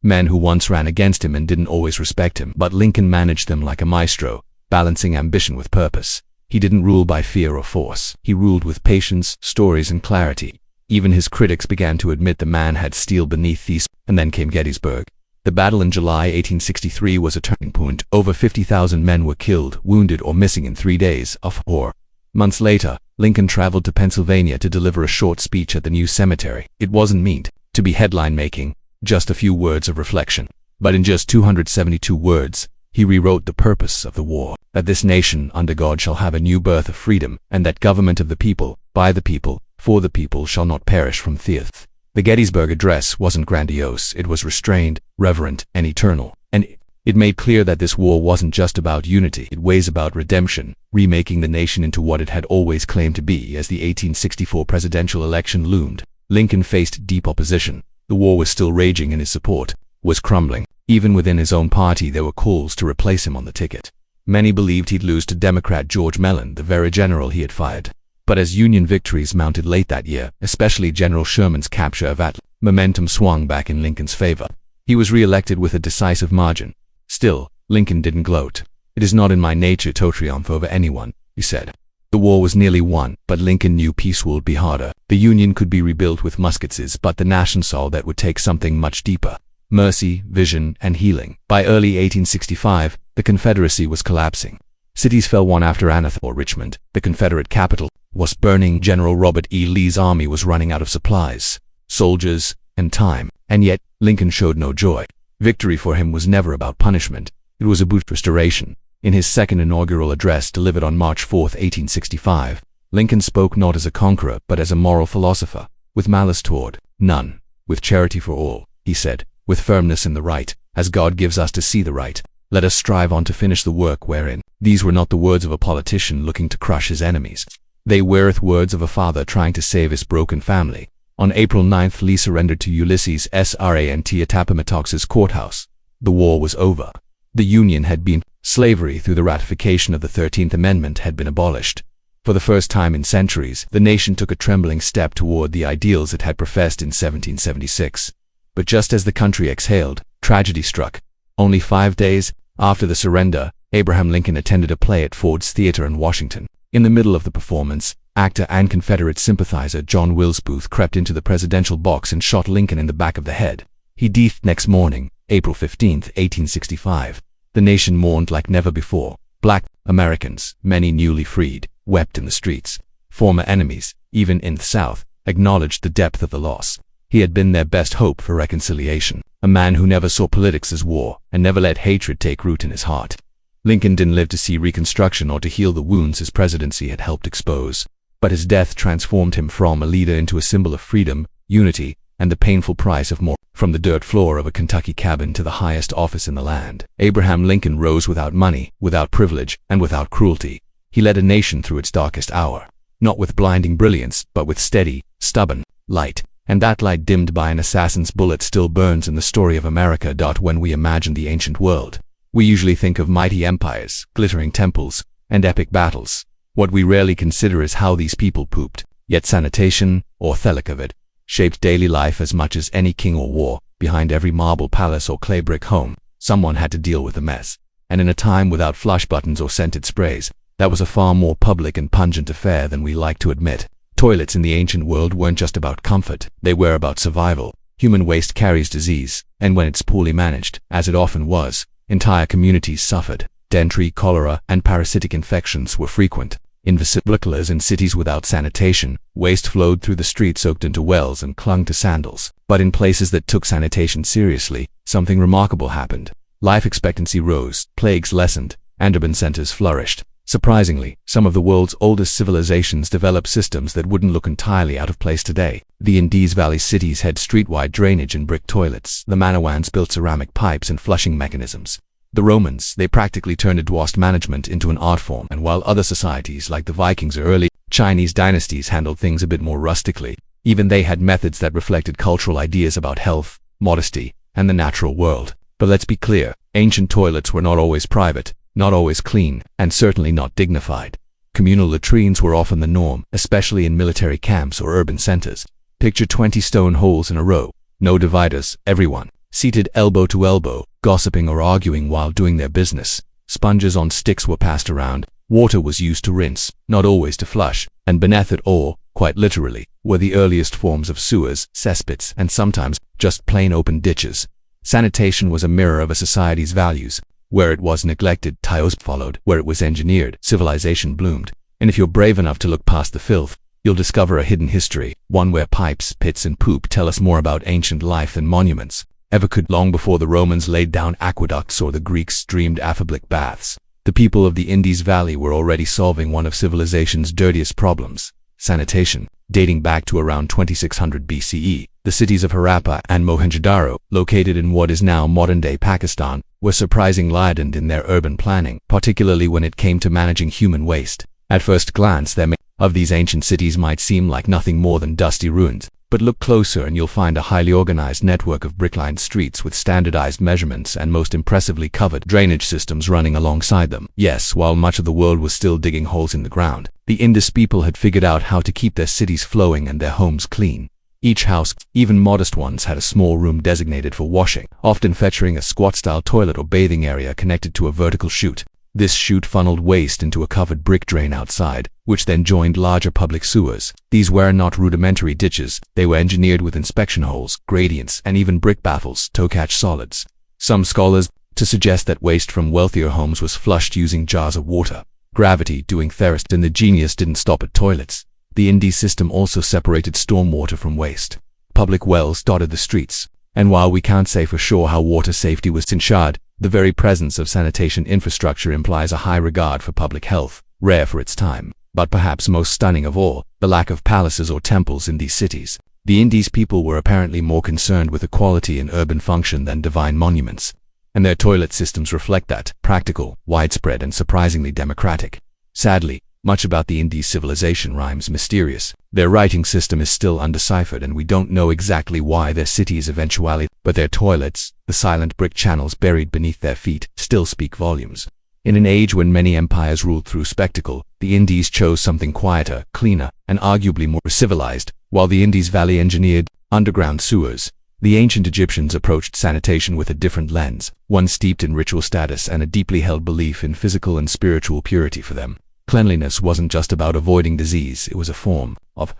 men who once ran against him and didn't always respect him, but Lincoln managed them like a maestro, balancing ambition with purpose. He didn't rule by fear or force. He ruled with patience, stories, and clarity. Even his critics began to admit the man had steel beneath these. And then came Gettysburg. The battle in July 1863 was a turning point. Over 50,000 men were killed, wounded, or missing in 3 days of war. Months later, Lincoln traveled to Pennsylvania to deliver a short speech at the new cemetery. It wasn't meant to be headline-making, just a few words of reflection. But in just 272 words, he rewrote the purpose of the war, that this nation under God shall have a new birth of freedom, and that government of the people, by the people, for the people shall not perish from thirst. The Gettysburg Address wasn't grandiose, it was restrained, reverent, and eternal. And it made clear that this war wasn't just about unity, it was about redemption, remaking the nation into what it had always claimed to be. As the 1864 presidential election loomed, Lincoln faced deep opposition. The war was still raging and his support was crumbling. Even within his own party there were calls to replace him on the ticket. Many believed he'd lose to Democrat George Mellon, the very general he had fired. But as Union victories mounted late that year, especially General Sherman's capture of Atlanta, momentum swung back in Lincoln's favor. He was re-elected with a decisive margin. Still, Lincoln didn't gloat. "It is not in my nature to triumph over anyone," he said. The war was nearly won, but Lincoln knew peace would be harder. The Union could be rebuilt with muskets, but the nation saw that would take something much deeper: mercy, vision, and healing. By early 1865, the Confederacy was collapsing. Cities fell one after another. Or Richmond, the Confederate capital, was burning. General Robert E. Lee's army was running out of supplies, soldiers, and time. And yet, Lincoln showed no joy. Victory for him was never about punishment. It was about restoration. In his second inaugural address delivered on March 4, 1865, Lincoln spoke not as a conqueror but as a moral philosopher. "With malice toward none, with charity for all," he said, "with firmness in the right, as God gives us to see the right, let us strive on to finish the work wherein." These were not the words of a politician looking to crush his enemies. They were the words of a father trying to save his broken family. On April 9th, Lee surrendered to Ulysses S. Grant at Appomattox's courthouse. The war was over. The Union had been. Slavery, through the ratification of the 13th Amendment, had been abolished. For the first time in centuries, the nation took a trembling step toward the ideals it had professed in 1776. But just as the country exhaled, tragedy struck. Only 5 days after the surrender, Abraham Lincoln attended a play at Ford's Theater in Washington. In the middle of the performance, actor and Confederate sympathizer John Wilkes Booth crept into the presidential box and shot Lincoln in the back of the head. He died next morning, April 15, 1865. The nation mourned like never before. Black Americans, many newly freed, wept in the streets. Former enemies, even in the South, acknowledged the depth of the loss. He had been their best hope for reconciliation. A man who never saw politics as war and never let hatred take root in his heart. Lincoln didn't live to see Reconstruction or to heal the wounds his presidency had helped expose. But his death transformed him from a leader into a symbol of freedom, unity, and the painful price of more. From the dirt floor of a Kentucky cabin to the highest office in the land, Abraham Lincoln rose without money, without privilege, and without cruelty. He led a nation through its darkest hour, not with blinding brilliance, but with steady, stubborn light. And that light, dimmed by an assassin's bullet, still burns in the story of America. When we imagine the ancient world, we usually think of mighty empires, glittering temples, and epic battles. What we rarely consider is how these people pooped. Yet sanitation, or thelicovid, shaped daily life as much as any king or war. Behind every marble palace or clay brick home, someone had to deal with the mess. And in a time without flush buttons or scented sprays, that was a far more public and pungent affair than we like to admit. Toilets in the ancient world weren't just about comfort, they were about survival. Human waste carries disease, and when it's poorly managed, as it often was, entire communities suffered. Dysentery, cholera, and parasitic infections were frequent. In vesiculas in cities without sanitation, waste flowed through the streets, soaked into wells, and clung to sandals. But in places that took sanitation seriously, something remarkable happened. Life expectancy rose, plagues lessened, and urban centers flourished. Surprisingly, some of the world's oldest civilizations developed systems that wouldn't look entirely out of place today. The Indus Valley cities had street-wide drainage and brick toilets. The Minoans built ceramic pipes and flushing mechanisms. The Romans, they practically turned advanced management into an art form, and while other societies like the Vikings or early Chinese dynasties handled things a bit more rustically, even they had methods that reflected cultural ideas about health, modesty, and the natural world. But let's be clear, ancient toilets were not always private, not always clean, and certainly not dignified. Communal latrines were often the norm, especially in military camps or urban centers. Picture 20 stone holes in a row, no dividers, everyone seated elbow to elbow, gossiping or arguing while doing their business. Sponges on sticks were passed around, water was used to rinse, not always to flush, and beneath it all, quite literally, were the earliest forms of sewers, cesspits, and sometimes just plain open ditches. Sanitation was a mirror of a society's values. Where it was neglected, chaos followed. Where it was engineered, civilization bloomed. And if you're brave enough to look past the filth, you'll discover a hidden history, one where pipes, pits, and poop tell us more about ancient life than monuments ever could. Long before the Romans laid down aqueducts or the Greeks streamed aphoblic baths, the people of the Indus Valley were already solving one of civilization's dirtiest problems: sanitation. Dating back to around 2600 BCE, the cities of Harappa and Mohenjo-daro, located in what is now modern-day Pakistan, were surprisingly ladened in their urban planning, particularly when it came to managing human waste. At first glance, of these ancient cities might seem like nothing more than dusty ruins, but look closer and you'll find a highly organized network of brick-lined streets with standardized measurements and most impressively covered drainage systems running alongside them. Yes, while much of the world was still digging holes in the ground, the Indus people had figured out how to keep their cities flowing and their homes clean. Each house, even modest ones, had a small room designated for washing, often featuring a squat-style toilet or bathing area connected to a vertical chute. This chute funneled waste into a covered brick drain outside, which then joined larger public sewers. These were not rudimentary ditches, they were engineered with inspection holes, gradients, and even brick baffles to catch solids. Some scholars to suggest that waste from wealthier homes was flushed using jars of water. Gravity doing theirest, and the genius didn't stop at toilets. The Indus system also separated stormwater from waste. Public wells dotted the streets, and while we can't say for sure how water safety was ensured, the very presence of sanitation infrastructure implies a high regard for public health, rare for its time. But perhaps most stunning of all, the lack of palaces or temples in these cities. The Indus people were apparently more concerned with equality and urban function than divine monuments, and their toilet systems reflect that: practical, widespread, and surprisingly democratic. Sadly, much about the Indus civilization remains mysterious. Their writing system is still undeciphered, and we don't know exactly why their cities eventually, but their toilets, the silent brick channels buried beneath their feet, still speak volumes. In an age when many empires ruled through spectacle, the Indus chose something quieter, cleaner, and arguably more civilized. While the Indus Valley engineered underground sewers, the ancient Egyptians approached sanitation with a different lens, one steeped in ritual status and a deeply held belief in physical and spiritual purity for them. Cleanliness wasn't just about avoiding disease, it was a form of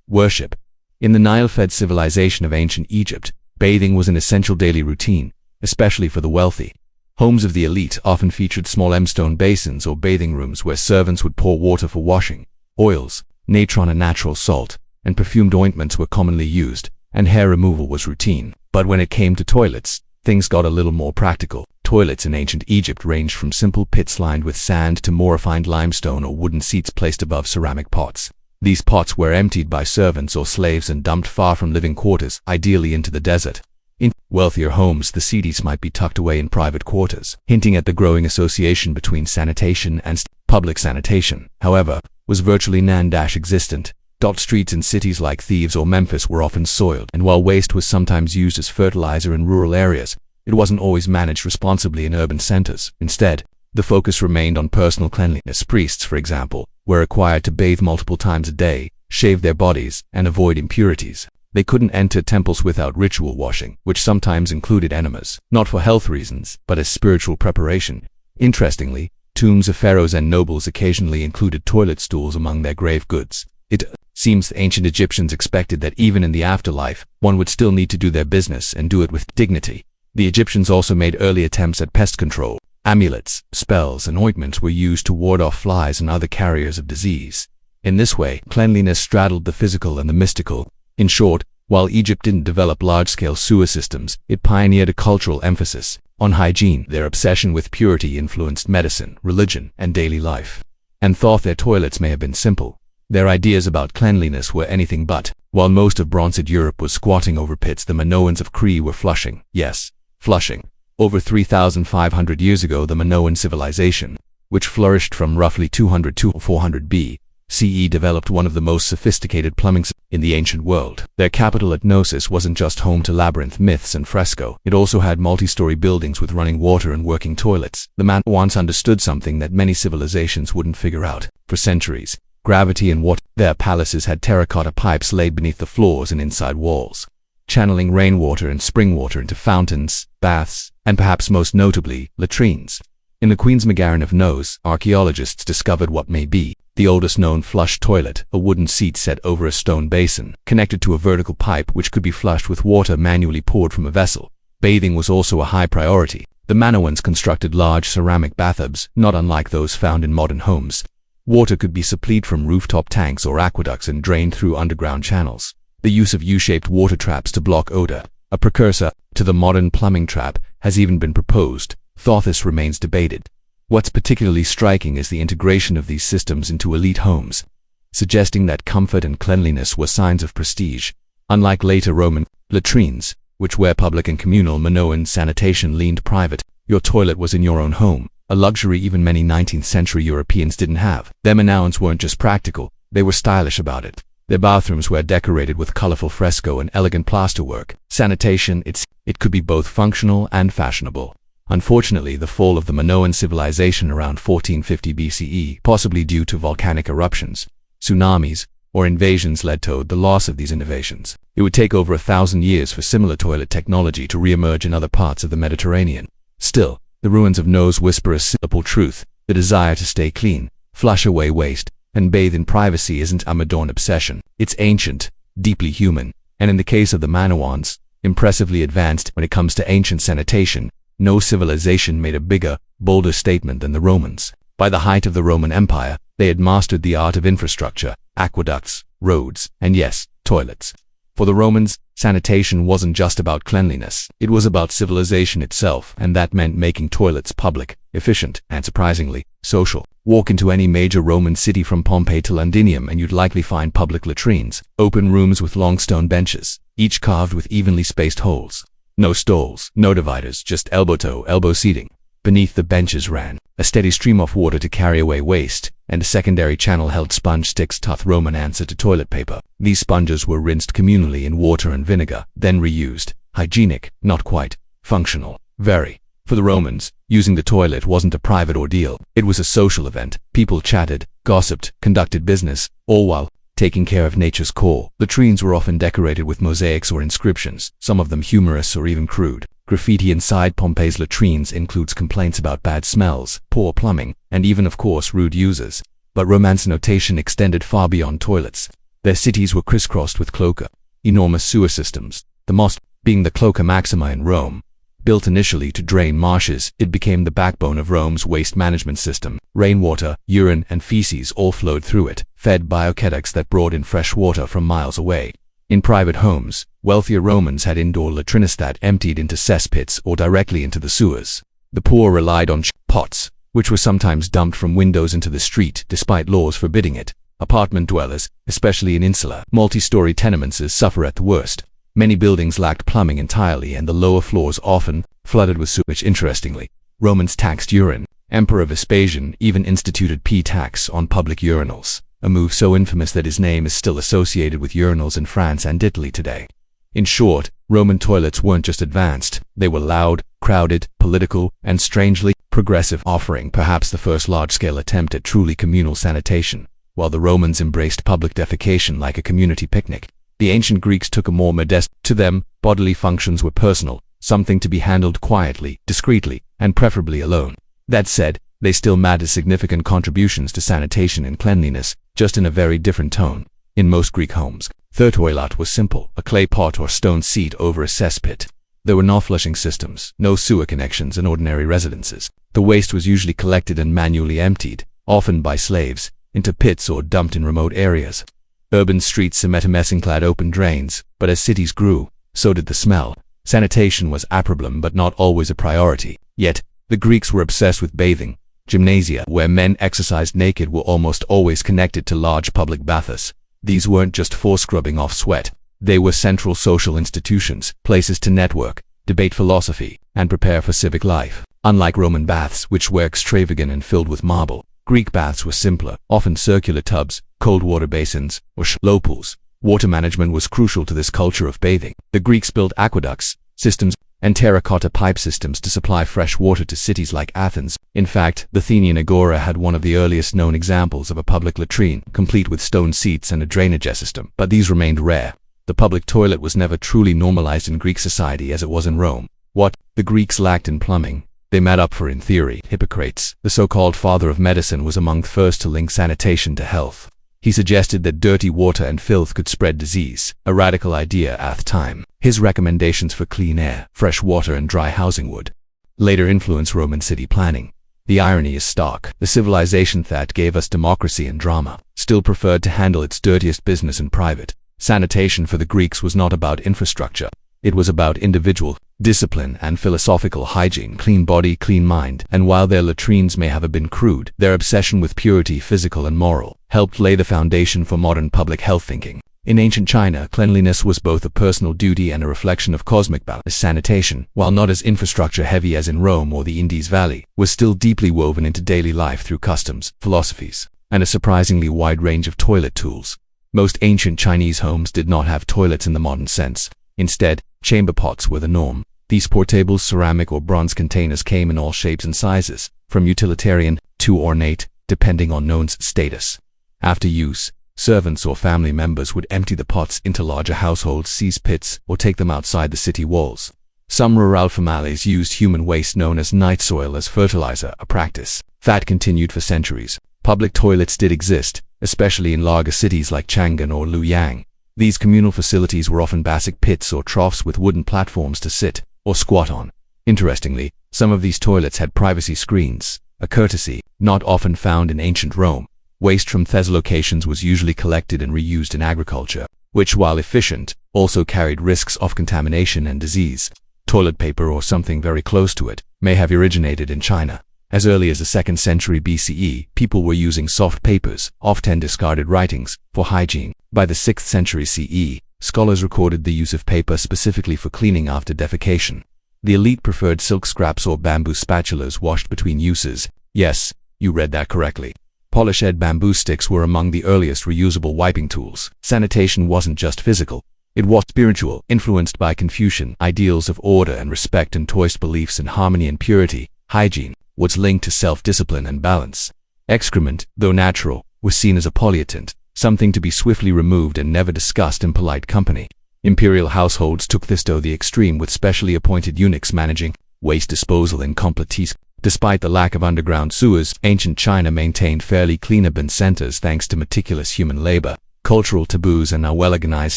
worship. In the Nile-fed civilization of ancient Egypt, bathing was an essential daily routine, especially for the wealthy. Homes of the elite often featured small limestone basins or bathing rooms where servants would pour water for washing. Oils, natron and natural salt, and perfumed ointments were commonly used, and hair removal was routine. But when it came to toilets, things got a little more practical. Toilets in ancient Egypt ranged from simple pits lined with sand to more refined limestone or wooden seats placed above ceramic pots. These pots were emptied by servants or slaves and dumped far from living quarters, ideally into the desert. In wealthier homes, the seats might be tucked away in private quarters, hinting at the growing association between sanitation and public sanitation, however, was virtually non-existent. Streets in cities like Thebes or Memphis were often soiled, and while waste was sometimes used as fertilizer in rural areas, it wasn't always managed responsibly in urban centers. Instead, the focus remained on personal cleanliness. Priests, for example, were required to bathe multiple times a day, shave their bodies, and avoid impurities. They couldn't enter temples without ritual washing, which sometimes included enemas, not for health reasons, but as spiritual preparation. Interestingly, tombs of pharaohs and nobles occasionally included toilet stools among their grave goods. It Seems the ancient Egyptians expected that even in the afterlife, one would still need to do their business and do it with dignity. The Egyptians also made early attempts at pest control. Amulets, spells, and ointments were used to ward off flies and other carriers of disease. In this way, cleanliness straddled the physical and the mystical. In short, while Egypt didn't develop large-scale sewer systems, it pioneered a cultural emphasis on hygiene. Their obsession with purity influenced medicine, religion, and daily life. And though their toilets may have been simple, their ideas about cleanliness were anything but. While most of Bronze Europe was squatting over pits, the Minoans of Crete were flushing. Yes, flushing. Over 3,500 years ago, the Minoan civilization, which flourished from roughly 200 to 400 BCE, developed one of the most sophisticated plumbing systems in the ancient world. Their capital at Knossos wasn't just home to labyrinth myths and fresco. It also had multi-story buildings with running water and working toilets. The man once understood something that many civilizations wouldn't figure out. For centuries, gravity and water. Their palaces had terracotta pipes laid beneath the floors and inside walls, channeling rainwater and spring water into fountains, baths, and perhaps most notably, latrines. In the Queen's Magarin of Nos, archaeologists discovered what may be the oldest known flush toilet, a wooden seat set over a stone basin, connected to a vertical pipe which could be flushed with water manually poured from a vessel. Bathing was also a high priority. The Minoans constructed large ceramic bathtubs, not unlike those found in modern homes. Water could be supplied from rooftop tanks or aqueducts and drained through underground channels. The use of U-shaped water traps to block odor, a precursor to the modern plumbing trap, has even been proposed, though this remains debated. What's particularly striking is the integration of these systems into elite homes, suggesting that comfort and cleanliness were signs of prestige. Unlike later Roman latrines, which were public and communal, Minoan sanitation leaned private. Your toilet was in your own home, a luxury even many 19th century Europeans didn't have. Their Minoans weren't just practical, they were stylish about it. Their bathrooms were decorated with colorful fresco and elegant plasterwork. Sanitation, it could be both functional and fashionable. Unfortunately, the fall of the Minoan civilization around 1450 BCE, possibly due to volcanic eruptions, tsunamis, or invasions, led to the loss of these innovations. It would take over 1,000 years for similar toilet technology to re-emerge in other parts of the Mediterranean. Still, the ruins of Nos whisper a simple truth: the desire to stay clean, flush away waste, and bathe in privacy isn't a modern obsession. It's ancient, deeply human, and in the case of the Minoans, impressively advanced. When it comes to ancient sanitation, no civilization made a bigger, bolder statement than the Romans. By the height of the Roman Empire, they had mastered the art of infrastructure, aqueducts, roads, and yes, toilets. For the Romans, sanitation wasn't just about cleanliness, it was about civilization itself, and that meant making toilets public, efficient, and surprisingly, social. Walk into any major Roman city from Pompeii to Londinium and you'd likely find public latrines, open rooms with long stone benches, each carved with evenly spaced holes. No stalls, no dividers, just elbow-to-elbow seating. Beneath the benches ran a steady stream of water to carry away waste, and a secondary channel held sponge sticks, tough Roman answer to toilet paper. These sponges were rinsed communally in water and vinegar, then reused. Hygienic, not quite. Functional, very. For the Romans, using the toilet wasn't a private ordeal. It was a social event. People chatted, gossiped, conducted business, all while taking care of nature's core. Latrines were often decorated with mosaics or inscriptions, some of them humorous or even crude. Graffiti inside Pompeii's latrines includes complaints about bad smells, poor plumbing, and even, of course, rude users. But Romance notation extended far beyond toilets. Their cities were crisscrossed with cloaca, enormous sewer systems. The most being the Cloaca Maxima in Rome. Built initially to drain marshes, it became the backbone of Rome's waste management system. Rainwater, urine, and feces all flowed through it, fed bioqueducts that brought in fresh water from miles away. In private homes, wealthier Romans had indoor latrines that emptied into cesspits or directly into the sewers. The poor relied on pots, which were sometimes dumped from windows into the street despite laws forbidding it. Apartment dwellers, especially in insular, multi-story tenements, suffer at the worst. Many buildings lacked plumbing entirely, and the lower floors often flooded with sewage. Interestingly, Romans taxed urine. Emperor Vespasian even instituted p-tax on public urinals, a move so infamous that his name is still associated with urinals in France and Italy today. In short, Roman toilets weren't just advanced, they were loud, crowded, political, and strangely progressive, offering perhaps the first large-scale attempt at truly communal sanitation. While the Romans embraced public defecation like a community picnic, the ancient Greeks took a more modest. To them, bodily functions were personal, something to be handled quietly, discreetly, and preferably alone. That said, they still made significant contributions to sanitation and cleanliness, just in a very different tone. In most Greek homes, the toilet was simple, a clay pot or stone seat over a cesspit. There were no flushing systems, no sewer connections in ordinary residences. The waste was usually collected and manually emptied, often by slaves, into pits or dumped in remote areas. Urban streets cemented messing-clad open drains, but as cities grew, so did the smell. Sanitation was a problem but not always a priority. Yet, the Greeks were obsessed with bathing. Gymnasia, where men exercised naked, were almost always connected to large public baths. These weren't just for scrubbing off sweat. They were central social institutions, places to network, debate philosophy, and prepare for civic life. Unlike Roman baths, which were extravagant and filled with marble, Greek baths were simpler, often circular tubs, cold water basins, or shallow pools. Water management was crucial to this culture of bathing. The Greeks built aqueducts, systems, and terracotta pipe systems to supply fresh water to cities like Athens. In fact, the Athenian agora had one of the earliest known examples of a public latrine, complete with stone seats and a drainage system, but these remained rare. The public toilet was never truly normalized in Greek society as it was in Rome. What the Greeks lacked in plumbing, they made up for in theory. Hippocrates, the so-called father of medicine, was among the first to link sanitation to health. He suggested that dirty water and filth could spread disease, a radical idea at the time. His recommendations for clean air, fresh water, and dry housing would later influence Roman city planning. The irony is stark. The civilization that gave us democracy and drama still preferred to handle its dirtiest business in private. Sanitation for the Greeks was not about infrastructure. It was about individual discipline and philosophical hygiene, clean body, clean mind. And while their latrines may have been crude, their obsession with purity, physical and moral, helped lay the foundation for modern public health thinking. In ancient China, cleanliness was both a personal duty and a reflection of cosmic balance. Sanitation, while not as infrastructure heavy as in Rome or the Indus Valley, was still deeply woven into daily life through customs, philosophies, and a surprisingly wide range of toilet tools. Most ancient Chinese homes did not have toilets in the modern sense. Instead, chamber pots were the norm. These portable ceramic or bronze containers came in all shapes and sizes, from utilitarian to ornate, depending on known's status. After use, servants or family members would empty the pots into larger households, seize pits, or take them outside the city walls. Some rural families used human waste known as night soil as fertilizer, a practice that continued for centuries. Public toilets did exist, especially in larger cities like Chang'an or Luoyang. These communal facilities were often basic pits or troughs with wooden platforms to sit or squat on. Interestingly, some of these toilets had privacy screens, a courtesy not often found in ancient Rome. Waste from these locations was usually collected and reused in agriculture, which, while efficient, also carried risks of contamination and disease. Toilet paper, or something very close to it, may have originated in China. As early as the 2nd century BCE, people were using soft papers, often discarded writings, for hygiene. By the 6th century CE, scholars recorded the use of paper specifically for cleaning after defecation. The elite preferred silk scraps or bamboo spatulas washed between uses. Yes, you read that correctly. Polished bamboo sticks were among the earliest reusable wiping tools. Sanitation wasn't just physical. It was spiritual, influenced by Confucian ideals of order and respect and Taoist beliefs in harmony and purity. Hygiene was linked to self-discipline and balance. Excrement, though natural, was seen as a pollutant, something to be swiftly removed and never discussed in polite company. Imperial households took this to the extreme, with specially appointed eunuchs managing waste disposal in completes. Despite the lack of underground sewers, ancient China maintained fairly clean urban centers thanks to meticulous human labor, cultural taboos, and a well-organized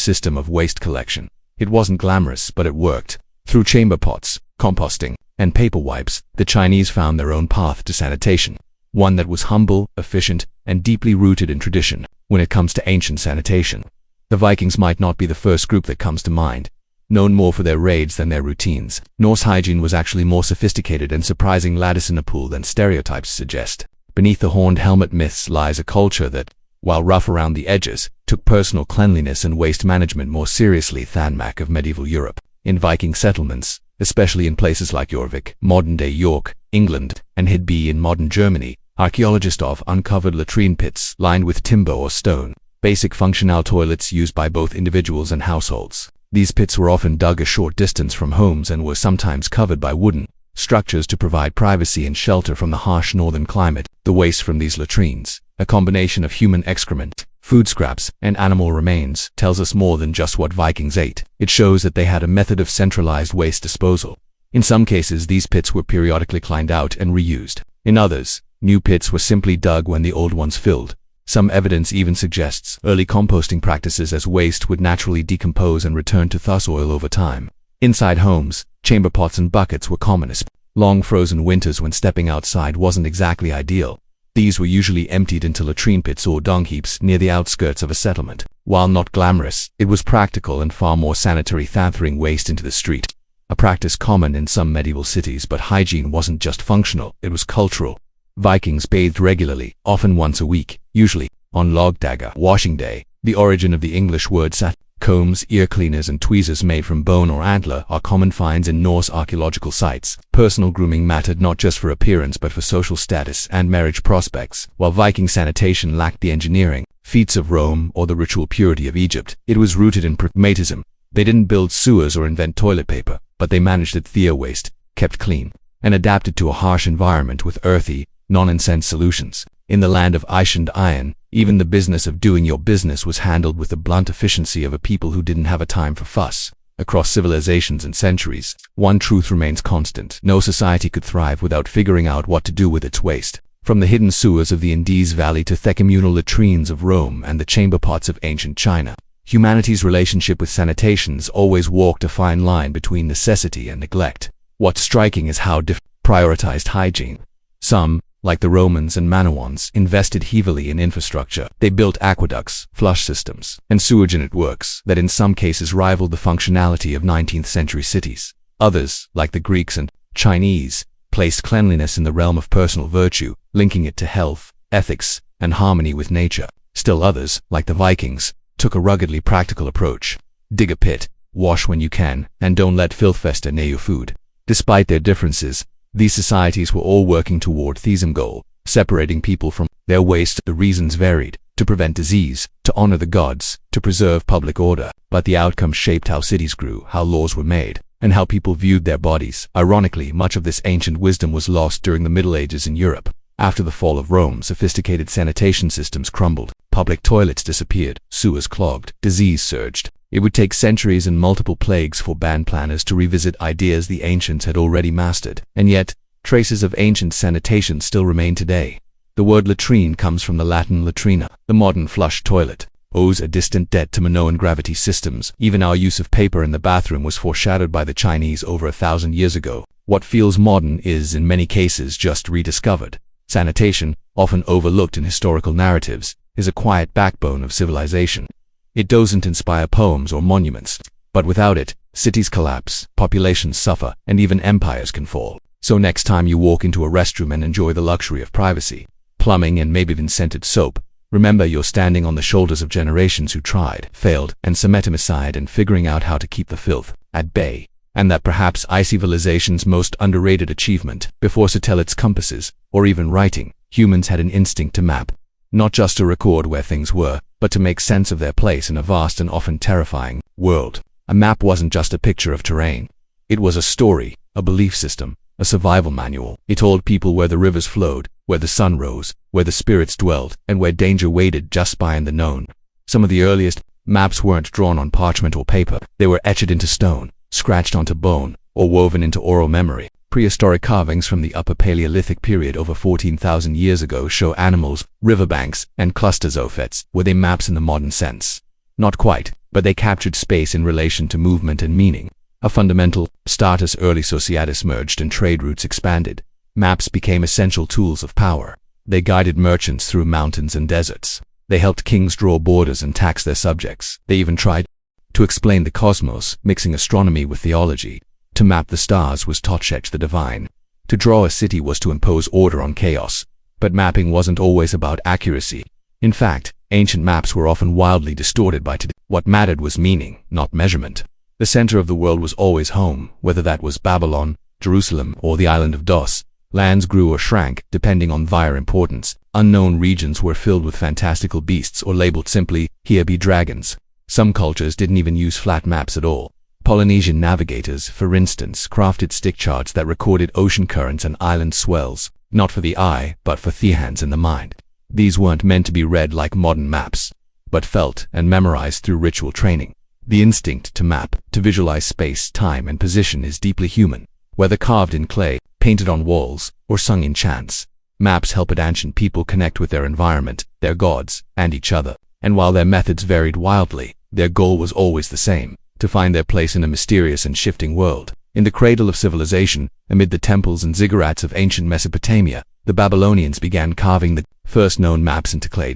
system of waste collection. It wasn't glamorous, but it worked. Through chamber pots, composting, and paper wipes, the Chinese found their own path to sanitation, one that was humble, efficient, and deeply rooted in tradition. When it comes to ancient sanitation, the Vikings might not be the first group that comes to mind. Known more for their raids than their routines, Norse hygiene was actually more sophisticated and surprising lattice in a pool than stereotypes suggest. Beneath the horned helmet myths lies a culture that, while rough around the edges, took personal cleanliness and waste management more seriously than that of medieval Europe. In Viking settlements, especially in places like Jorvik, modern-day York, England, and Hidby in modern Germany, archaeologists have uncovered latrine pits lined with timber or stone, basic functional toilets used by both individuals and households. These pits were often dug a short distance from homes and were sometimes covered by wooden structures to provide privacy and shelter from the harsh northern climate. The waste from these latrines, a combination of human excrement, food scraps, and animal remains, tells us more than just what Vikings ate. It shows that they had a method of centralized waste disposal. In some cases, these pits were periodically cleaned out and reused. In others, new pits were simply dug when the old ones filled. Some evidence even suggests early composting practices, as waste would naturally decompose and return to thus oil over time. Inside homes, chamber pots and buckets were commonest. Long frozen winters when stepping outside wasn't exactly ideal. These were usually emptied into latrine pits or dung heaps near the outskirts of a settlement. While not glamorous, it was practical and far more sanitary than throwing waste into the street. A practice common in some medieval cities, but hygiene wasn't just functional, it was cultural. Vikings bathed regularly, often once a week, usually on logdagger washing day. The origin of the English word sat. Combs, ear cleaners and tweezers made from bone or antler are common finds in Norse archaeological sites. Personal grooming mattered not just for appearance but for social status and marriage prospects. While Viking sanitation lacked the engineering feats of Rome or the ritual purity of Egypt, it was rooted in pragmatism. They didn't build sewers or invent toilet paper, but they managed it via waste, kept clean, and adapted to a harsh environment with earthy, non-incense solutions. In the land of ice and iron, even the business of doing your business was handled with the blunt efficiency of a people who didn't have a time for fuss. Across civilizations and centuries, one truth remains constant: no society could thrive without figuring out what to do with its waste. From the hidden sewers of the Indus Valley to the communal latrines of Rome and the chamber pots of ancient China, humanity's relationship with sanitation's always walked a fine line between necessity and neglect. What's striking is how different prioritized hygiene. Some, like the Romans and Minoans, invested heavily in infrastructure. They built aqueducts, flush systems, and sewage networks that in some cases rivaled the functionality of 19th century cities. Others, like the Greeks and Chinese, placed cleanliness in the realm of personal virtue, linking it to health, ethics, and harmony with nature. Still others, like the Vikings, took a ruggedly practical approach. Dig a pit, wash when you can, and don't let filth fester near your food. Despite their differences, these societies were all working toward the same goal: separating people from their waste. The reasons varied: to prevent disease, to honor the gods, to preserve public order. But the outcome shaped how cities grew, how laws were made, and how people viewed their bodies. Ironically, much of this ancient wisdom was lost during the Middle Ages in Europe. After the fall of Rome, sophisticated sanitation systems crumbled, public toilets disappeared, sewers clogged, disease surged. It would take centuries and multiple plagues for band planners to revisit ideas the ancients had already mastered. And yet, traces of ancient sanitation still remain today. The word latrine comes from the Latin latrina. The modern flush toilet owes a distant debt to Minoan gravity systems. Even our use of paper in the bathroom was foreshadowed by the Chinese over 1,000 years ago. What feels modern is, in many cases, just rediscovered. Sanitation, often overlooked in historical narratives, is a quiet backbone of civilization. It doesn't inspire poems or monuments, but without it, cities collapse, populations suffer, and even empires can fall. So next time you walk into a restroom and enjoy the luxury of privacy, plumbing, and maybe even scented soap, remember you're standing on the shoulders of generations who tried, failed, and cemented aside and figuring out how to keep the filth at bay. And that perhaps civilization's most underrated achievement, before satellites, compasses, or even writing, humans had an instinct to map. Not just to record where things were, but to make sense of their place in a vast and often terrifying world. A map wasn't just a picture of terrain. It was a story, a belief system, a survival manual. It told people where the rivers flowed, where the sun rose, where the spirits dwelled, and where danger waited just beyond the known. Some of the earliest maps weren't drawn on parchment or paper. They were etched into stone, scratched onto bone, or woven into oral memory. Prehistoric carvings from the Upper Paleolithic period over 14,000 years ago show animals, riverbanks, and clusters of effects. Were they maps in the modern sense? Not quite, but they captured space in relation to movement and meaning. A fundamental status early societies merged and trade routes expanded. Maps became essential tools of power. They guided merchants through mountains and deserts. They helped kings draw borders and tax their subjects. They even tried to explain the cosmos, mixing astronomy with theology. To map the stars was to etch the divine. To draw a city was to impose order on chaos. But mapping wasn't always about accuracy. In fact, ancient maps were often wildly distorted by today. What mattered was meaning, not measurement. The center of the world was always home, whether that was Babylon, Jerusalem, or the island of Dos. Lands grew or shrank, depending on their importance. Unknown regions were filled with fantastical beasts or labeled simply, "Here be dragons." Some cultures didn't even use flat maps at all. Polynesian navigators, for instance, crafted stick charts that recorded ocean currents and island swells, not for the eye, but for the hands and the mind. These weren't meant to be read like modern maps, but felt and memorized through ritual training. The instinct to map, to visualize space, time, and position is deeply human. Whether carved in clay, painted on walls, or sung in chants, Maps helped ancient people connect with their environment, their gods, and each other. And while their methods varied wildly, their goal was always the same: to find their place in a mysterious and shifting world. In the cradle of civilization, amid the temples and ziggurats of ancient Mesopotamia, the Babylonians began carving the first known maps into clay.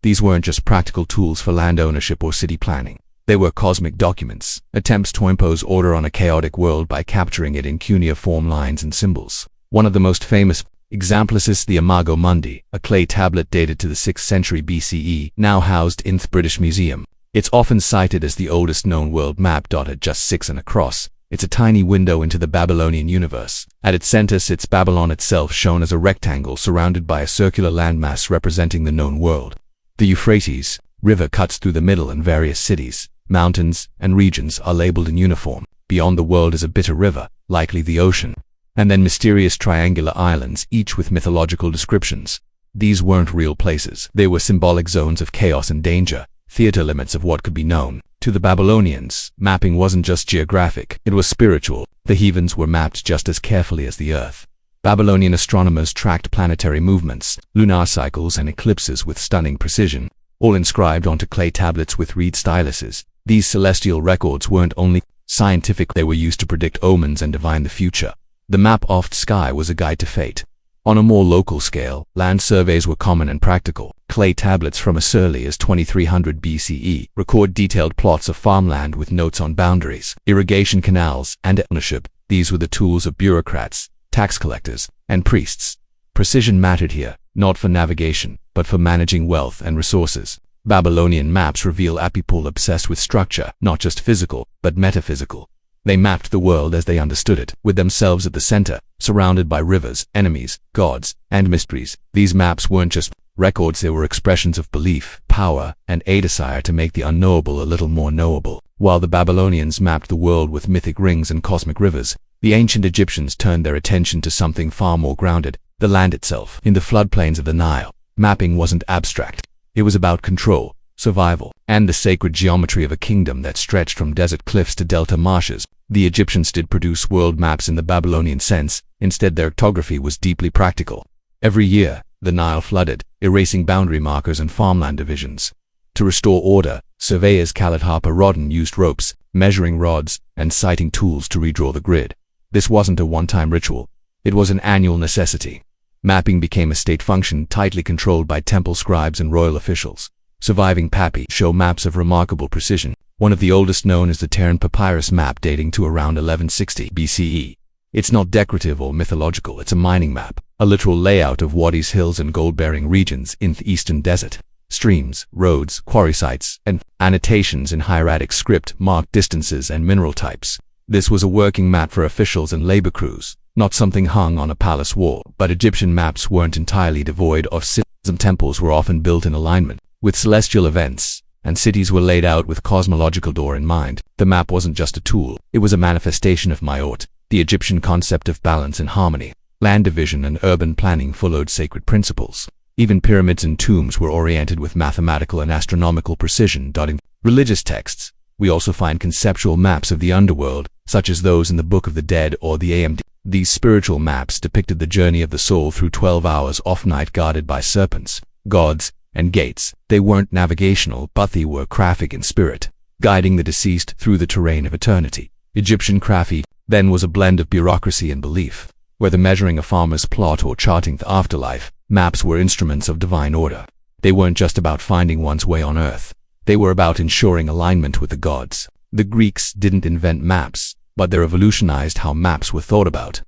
These weren't just practical tools for land ownership or city planning. They were cosmic documents, attempts to impose order on a chaotic world by capturing it in cuneiform lines and symbols. One of the most famous examples is the Imago Mundi, a clay tablet dated to the 6th century BCE, now housed in the British Museum. It's often cited as the oldest known world map. At just 6 and across, it's a tiny window into the Babylonian universe. At its center sits Babylon itself, shown as a rectangle surrounded by a circular landmass representing the known world. The Euphrates River cuts through the middle, and various cities, mountains, and regions are labeled in uniform. Beyond the world is a bitter river, likely the ocean. And then mysterious triangular islands, each with mythological descriptions. These weren't real places. They were symbolic zones of chaos and danger, theater limits of what could be known. To the Babylonians, mapping wasn't just geographic, it was spiritual. The heavens were mapped just as carefully as the earth. Babylonian astronomers tracked planetary movements, lunar cycles, and eclipses with stunning precision, all inscribed onto clay tablets with reed styluses. These celestial records weren't only scientific, they were used to predict omens and divine the future. The map of the sky was a guide to fate. On a more local scale, land surveys were common and practical. Clay tablets from as early as 2300 BCE record detailed plots of farmland with notes on boundaries, irrigation canals, and ownership. These were the tools of bureaucrats, tax collectors, and priests. Precision mattered here, not for navigation, but for managing wealth and resources. Babylonian maps reveal a people obsessed with structure, not just physical, but metaphysical. They mapped the world as they understood it, with themselves at the center, surrounded by rivers, enemies, gods, and mysteries. These maps weren't just records, they were expressions of belief, power, and a desire to make the unknowable a little more knowable. While the Babylonians mapped the world with mythic rings and cosmic rivers, the ancient Egyptians turned their attention to something far more grounded: the land itself. In the floodplains of the Nile, mapping wasn't abstract. It was about control, survival, and the sacred geometry of a kingdom that stretched from desert cliffs to delta marshes. The Egyptians did produce world maps in the Babylonian sense. Instead, their cartography was deeply practical. Every year, the Nile flooded, erasing boundary markers and farmland divisions. To restore order, surveyors Khaled Harper Rodden used ropes, measuring rods, and sighting tools to redraw the grid. This wasn't a one-time ritual. It was an annual necessity. Mapping became a state function tightly controlled by temple scribes and royal officials. Surviving papi show maps of remarkable precision. One of the oldest known is the Terran papyrus map dating to around 1160 BCE. It's not decorative or mythological, it's a mining map, a literal layout of wadis, hills, and gold-bearing regions in the eastern desert. Streams, roads, quarry sites, and annotations in hieratic script marked distances and mineral types. This was a working map for officials and labor crews, not something hung on a palace wall. But Egyptian maps weren't entirely devoid of symbolism. Temples were often built in alignment with celestial events, and cities were laid out with cosmological door in mind. The map wasn't just a tool, it was a manifestation of Mayot, the Egyptian concept of balance and harmony. Land division and urban planning followed sacred principles. Even pyramids and tombs were oriented with mathematical and astronomical precision. In religious texts, we also find conceptual maps of the underworld, such as those in the Book of the Dead or the AMD. These spiritual maps depicted the journey of the soul through 12 hours of night guarded by serpents, gods, and gates. They weren't navigational, but they were graphic in spirit, guiding the deceased through the terrain of eternity. Egyptian craft then was a blend of bureaucracy and belief. Whether measuring a farmer's plot or charting the afterlife, maps were instruments of divine order. They weren't just about finding one's way on earth. They were about ensuring alignment with the gods. The Greeks didn't invent maps, but they revolutionized how maps were thought about.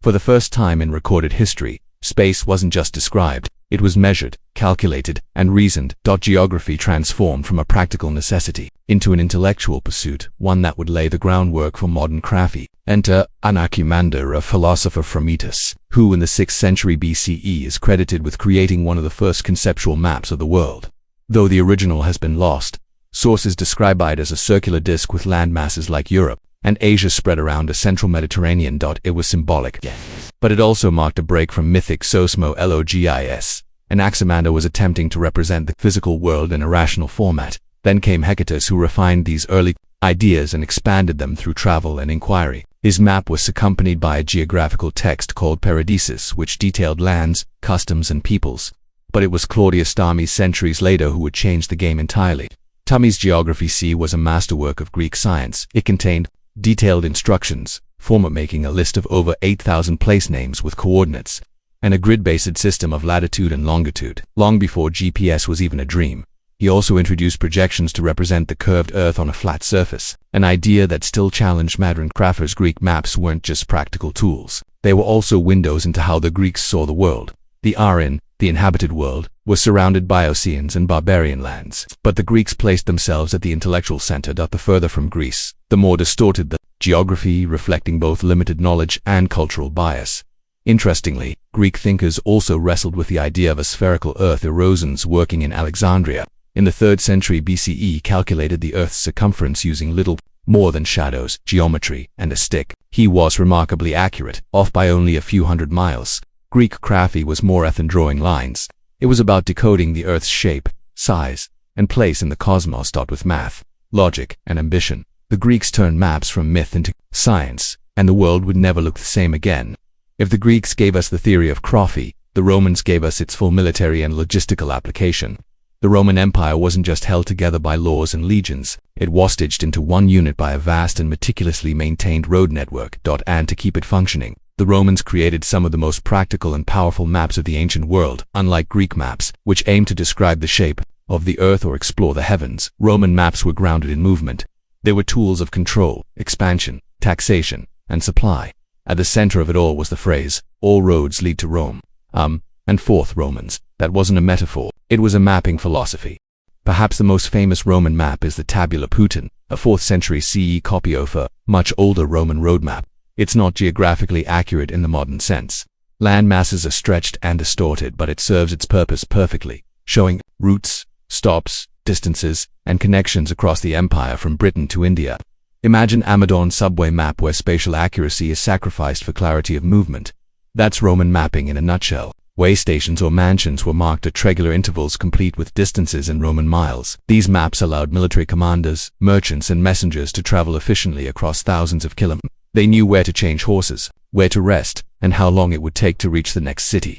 For the first time in recorded history, space wasn't just described, it was measured, calculated, and reasoned. Geography transformed from a practical necessity into an intellectual pursuit, one that would lay the groundwork for modern craft. Enter Anaximander, a philosopher from Etus, who in the 6th century BCE is credited with creating one of the first conceptual maps of the world. Though the original has been lost, sources describe it as a circular disk with landmasses like Europe and Asia spread around a central Mediterranean. It was symbolic, but it also marked a break from mythic logis. Anaximander was attempting to represent the physical world in a rational format. Then came Hecatus, who refined these early ideas and expanded them through travel and inquiry. His map was accompanied by a geographical text called Paradisus, which detailed lands, customs, and peoples. But it was Claudius Ptolemy's centuries later who would change the game entirely. Ptolemy's Geography C was a masterwork of Greek science. It contained detailed instructions, for making a list of over 8,000 place names with coordinates, and a grid-based system of latitude and longitude, long before GPS was even a dream. He also introduced projections to represent the curved Earth on a flat surface, an idea that still challenged modern crafters. Greek maps weren't just practical tools. They were also windows into how the Greeks saw the world. The Aryan, the inhabited world, was surrounded by oceans and barbarian lands, but the Greeks placed themselves at the intellectual center. The further from Greece, the more distorted the geography, reflecting both limited knowledge and cultural bias. Interestingly, Greek thinkers also wrestled with the idea of a spherical Earth. Erosions working in Alexandria in the 3rd century BCE calculated the Earth's circumference using little more than shadows, geometry, and a stick. He was remarkably accurate, off by only a few hundred miles. Greek graphy was more than drawing lines. It was about decoding the Earth's shape, size, and place in the cosmos. With math, logic, and ambition, the Greeks turned maps from myth into science, and the world would never look the same again. If the Greeks gave us the theory of graphy, the Romans gave us its full military and logistical application. The Roman Empire wasn't just held together by laws and legions, it was stitched into one unit by a vast and meticulously maintained road network. And to keep it functioning, the Romans created some of the most practical and powerful maps of the ancient world. Unlike Greek maps, which aimed to describe the shape of the earth or explore the heavens, Roman maps were grounded in movement. They were tools of control, expansion, taxation, and supply. At the center of it all was the phrase, "All roads lead to Rome." And fourth, Romans. That wasn't a metaphor, it was a mapping philosophy. Perhaps the most famous Roman map is the Tabula Putin, a 4th century CE copy of a much older Roman roadmap. It's not geographically accurate in the modern sense. Land masses are stretched and distorted, but it serves its purpose perfectly, showing routes, stops, distances, and connections across the empire from Britain to India. Imagine Amador's subway map where spatial accuracy is sacrificed for clarity of movement. That's Roman mapping in a nutshell. Way stations or mansions were marked at regular intervals, complete with distances in Roman miles. These maps allowed military commanders, merchants, and messengers to travel efficiently across thousands of kilometers. They knew where to change horses, where to rest, and how long it would take to reach the next city.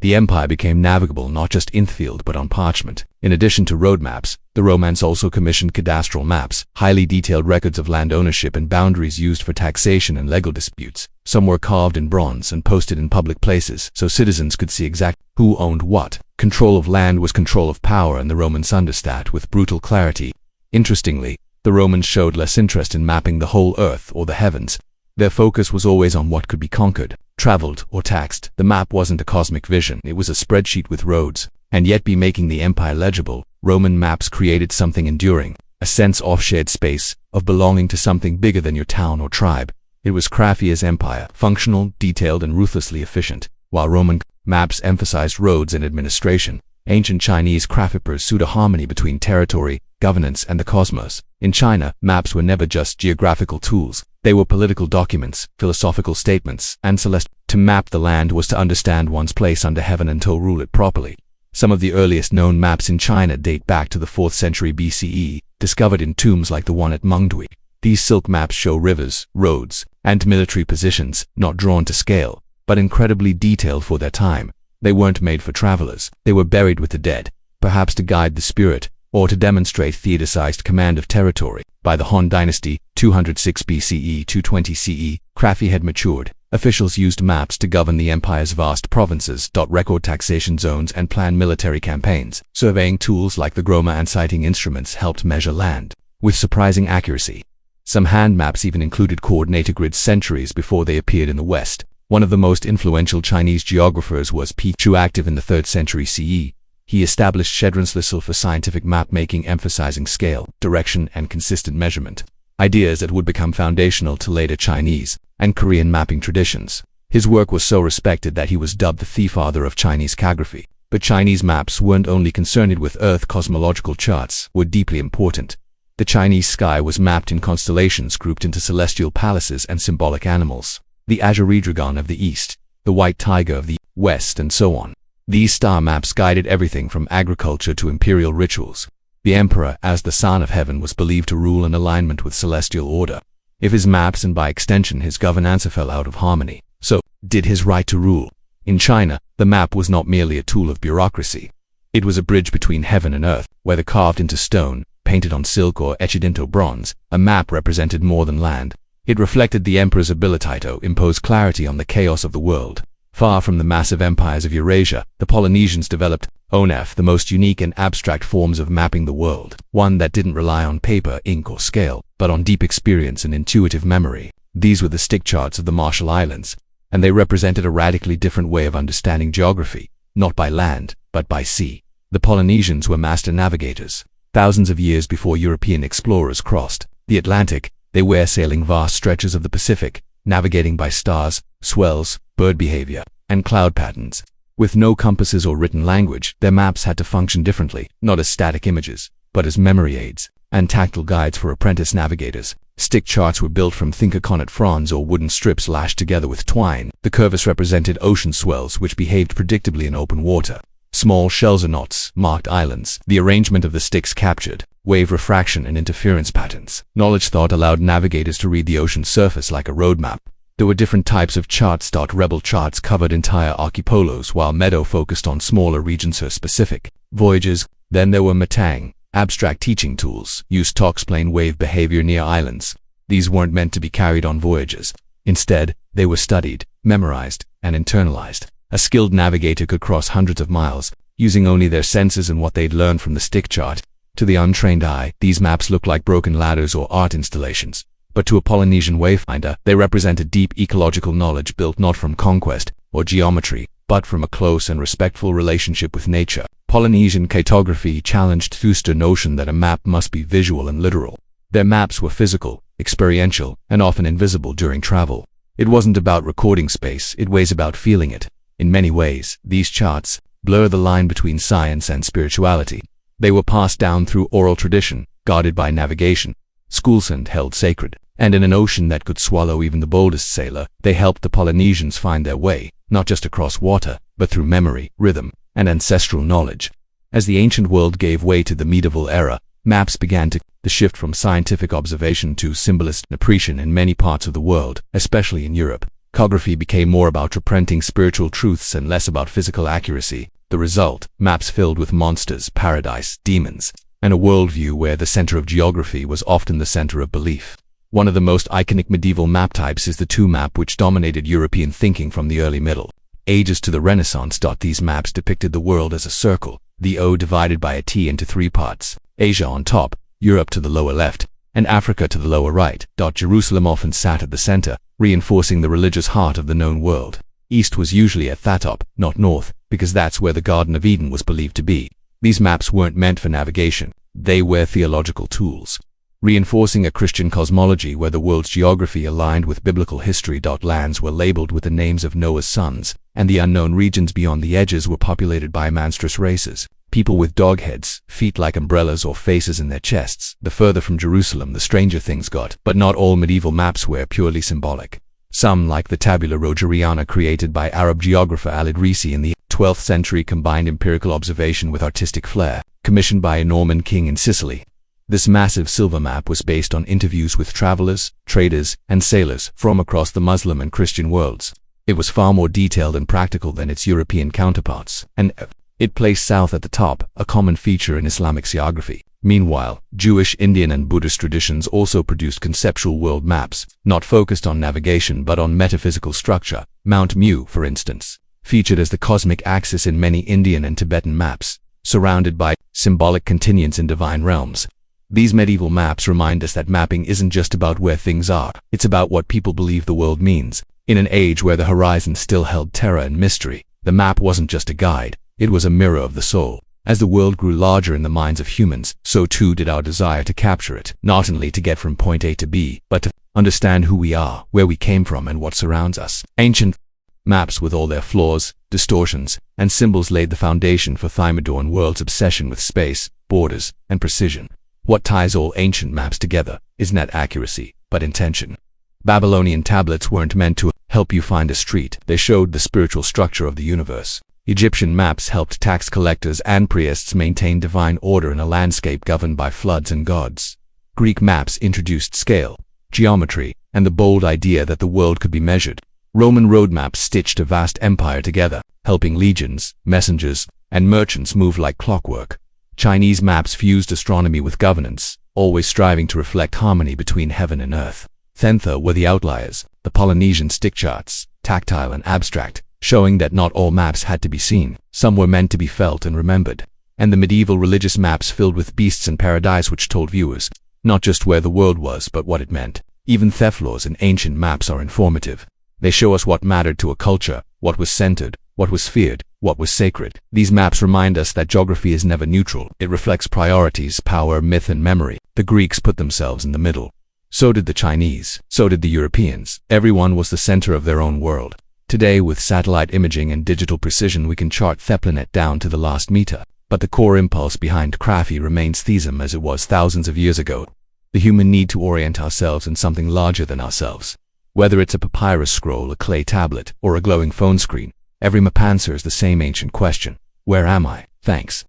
The empire became navigable not just in the field but on parchment. In addition to road maps, the Romans also commissioned cadastral maps, highly detailed records of land ownership and boundaries used for taxation and legal disputes. Some were carved in bronze and posted in public places so citizens could see exactly who owned what. Control of land was control of power, and the Romans understood that with brutal clarity. Interestingly, the Romans showed less interest in mapping the whole earth or the heavens. Their focus was always on what could be conquered, traveled, or taxed. The map wasn't a cosmic vision, it was a spreadsheet with roads. And yet, by making the empire legible, Roman maps created something enduring, a sense of shared space, of belonging to something bigger than your town or tribe. It was Graphia's empire, functional, detailed, and ruthlessly efficient. While Roman maps emphasized roads and administration, ancient Chinese graphy pursued a harmony between territory, governance, and the cosmos. In China, maps were never just geographical tools. They were political documents, philosophical statements, and celestial. To map the land was to understand one's place under heaven and to rule it properly. Some of the earliest known maps in China date back to the 4th century BCE, discovered in tombs like the one at Mengdui. These silk maps show rivers, roads, and military positions, not drawn to scale, but incredibly detailed for their time. They weren't made for travelers. They were buried with the dead, perhaps to guide the spirit, or to demonstrate theodicized command of territory. By the Han Dynasty, 206 BCE, 220 CE, graphy had matured. Officials used maps to govern the empire's vast provinces, record taxation zones, and plan military campaigns. Surveying tools like the groma and sighting instruments helped measure land with surprising accuracy. Some hand maps even included coordinated grids centuries before they appeared in the West. One of the most influential Chinese geographers was P. Chu, active in the 3rd century CE. He established Shedrin's Lissel for scientific map-making, emphasizing scale, direction, and consistent measurement, ideas that would become foundational to later Chinese and Korean mapping traditions. His work was so respected that he was dubbed the father of Chinese cartography. But Chinese maps weren't only concerned with Earth. Cosmological charts were deeply important. The Chinese sky was mapped in constellations grouped into celestial palaces and symbolic animals. The Azure Dragon of the East, the White Tiger of the West, and so on. These star maps guided everything from agriculture to imperial rituals. The emperor, as the son of heaven, was believed to rule in alignment with celestial order. if his maps and by extension his governance fell out of harmony, so did his right to rule. In China, the map was not merely a tool of bureaucracy. It was a bridge between heaven and earth, whether carved into stone, painted on silk or etched into bronze. A map represented more than land. It reflected the emperor's ability to impose clarity on the chaos of the world. Far from the massive empires of Eurasia, the Polynesians developed the most unique and abstract forms of mapping the world, one that didn't rely on paper, ink or scale, but on deep experience and intuitive memory. These were the stick charts of the Marshall Islands, and they represented a radically different way of understanding geography, not by land, but by sea. The Polynesians were master navigators. Thousands of years before European explorers crossed the Atlantic, they were sailing vast stretches of the Pacific, navigating by stars, swells, bird behavior, and cloud patterns. With no compasses or written language, their maps had to function differently, not as static images, but as memory aids and tactile guides for apprentice navigators. Stick charts were built from thinkoconate fronds or wooden strips lashed together with twine. The curves represented ocean swells which behaved predictably in open water. Small shells or knots marked islands. The arrangement of the sticks captured wave refraction and interference patterns. Knowledge thought allowed navigators to read the ocean surface like a road map. There were different types of charts. Rebel charts covered entire archipelagos, while Meadow focused on smaller regions or specific voyages. Then there were Matang, abstract teaching tools, used to explain wave behavior near islands. These weren't meant to be carried on voyages. Instead, they were studied, memorized, and internalized. A skilled navigator could cross hundreds of miles, using only their senses and what they'd learned from the stick chart. To the untrained eye, these maps looked like broken ladders or art installations. But to a Polynesian wayfinder, they represented deep ecological knowledge built not from conquest or geometry, but from a close and respectful relationship with nature. Polynesian cartography challenged Thuster notion that a map must be visual and literal. Their maps were physical, experiential, and often invisible during travel. It wasn't about recording space, it was about feeling it. In many ways, these charts blur the line between science and spirituality. They were passed down through oral tradition, guarded by navigation, schools and held sacred. And in an ocean that could swallow even the boldest sailor, they helped the Polynesians find their way, not just across water, but through memory, rhythm, and ancestral knowledge. As the ancient world gave way to the medieval era, maps began to shift from scientific observation to symbolist appreciation in many parts of the world, especially in Europe. Cartography became more about representing spiritual truths and less about physical accuracy. The result, maps filled with monsters, paradise, demons, and a worldview where the center of geography was often the center of belief. One of the most iconic medieval map types is the two map which dominated European thinking from the early Middle Ages to the Renaissance. These maps depicted the world as a circle, the O divided by a T into three parts, Asia on top, Europe to the lower left, and Africa to the lower right. Jerusalem often sat at the center, reinforcing the religious heart of the known world. East was usually at the top, not north, because that's where the Garden of Eden was believed to be. These maps weren't meant for navigation, they were theological tools, reinforcing a Christian cosmology where the world's geography aligned with biblical history. Lands were labeled with the names of Noah's sons, and the unknown regions beyond the edges were populated by monstrous races, people with dog heads, feet like umbrellas or faces in their chests. The further from Jerusalem, the stranger things got. But not all medieval maps were purely symbolic. Some, like the Tabula Rogeriana created by Arab geographer al-Idrisi in the 12th century, combined empirical observation with artistic flair, commissioned by a Norman king in Sicily. This massive silver map was based on interviews with travelers, traders, and sailors from across the Muslim and Christian worlds. It was far more detailed and practical than its European counterparts, and it placed south at the top, a common feature in Islamic geography. Meanwhile, Jewish, Indian, and Buddhist traditions also produced conceptual world maps, not focused on navigation but on metaphysical structure. Mount Mu, for instance, featured as the cosmic axis in many Indian and Tibetan maps, surrounded by symbolic continents in divine realms. These medieval maps remind us that mapping isn't just about where things are, it's about what people believe the world means. In an age where the horizon still held terror and mystery, the map wasn't just a guide, it was a mirror of the soul. As the world grew larger in the minds of humans, so too did our desire to capture it, not only to get from point A to B, but to understand who we are, where we came from, and what surrounds us. Ancient maps, with all their flaws, distortions, and symbols, laid the foundation for the modern world's obsession with space, borders, and precision. What ties all ancient maps together is not accuracy, but intention. Babylonian tablets weren't meant to help you find a street, they showed the spiritual structure of the universe. Egyptian maps helped tax collectors and priests maintain divine order in a landscape governed by floods and gods. Greek maps introduced scale, geometry, and the bold idea that the world could be measured. Roman road maps stitched a vast empire together, helping legions, messengers, and merchants move like clockwork. Chinese maps fused astronomy with governance, always striving to reflect harmony between heaven and earth. Thenther were the outliers, the Polynesian stick charts, tactile and abstract, showing that not all maps had to be seen. Some were meant to be felt and remembered. And the medieval religious maps filled with beasts and paradise, which told viewers not just where the world was, but what it meant. Even theft laws in ancient maps are informative. They show us what mattered to a culture, what was centered, what was feared, what was sacred. These maps remind us that geography is never neutral. It reflects priorities, power, myth, and memory. The Greeks put themselves in the middle. So did the Chinese. So did the Europeans. Everyone was the center of their own world. Today, with satellite imaging and digital precision, we can chart Theplanet down to the last meter. But the core impulse behind Crafty remains theism as it was thousands of years ago. The human need to orient ourselves in something larger than ourselves. Whether it's a papyrus scroll, a clay tablet, or a glowing phone screen, every map answers the same ancient question: where am I? Thanks.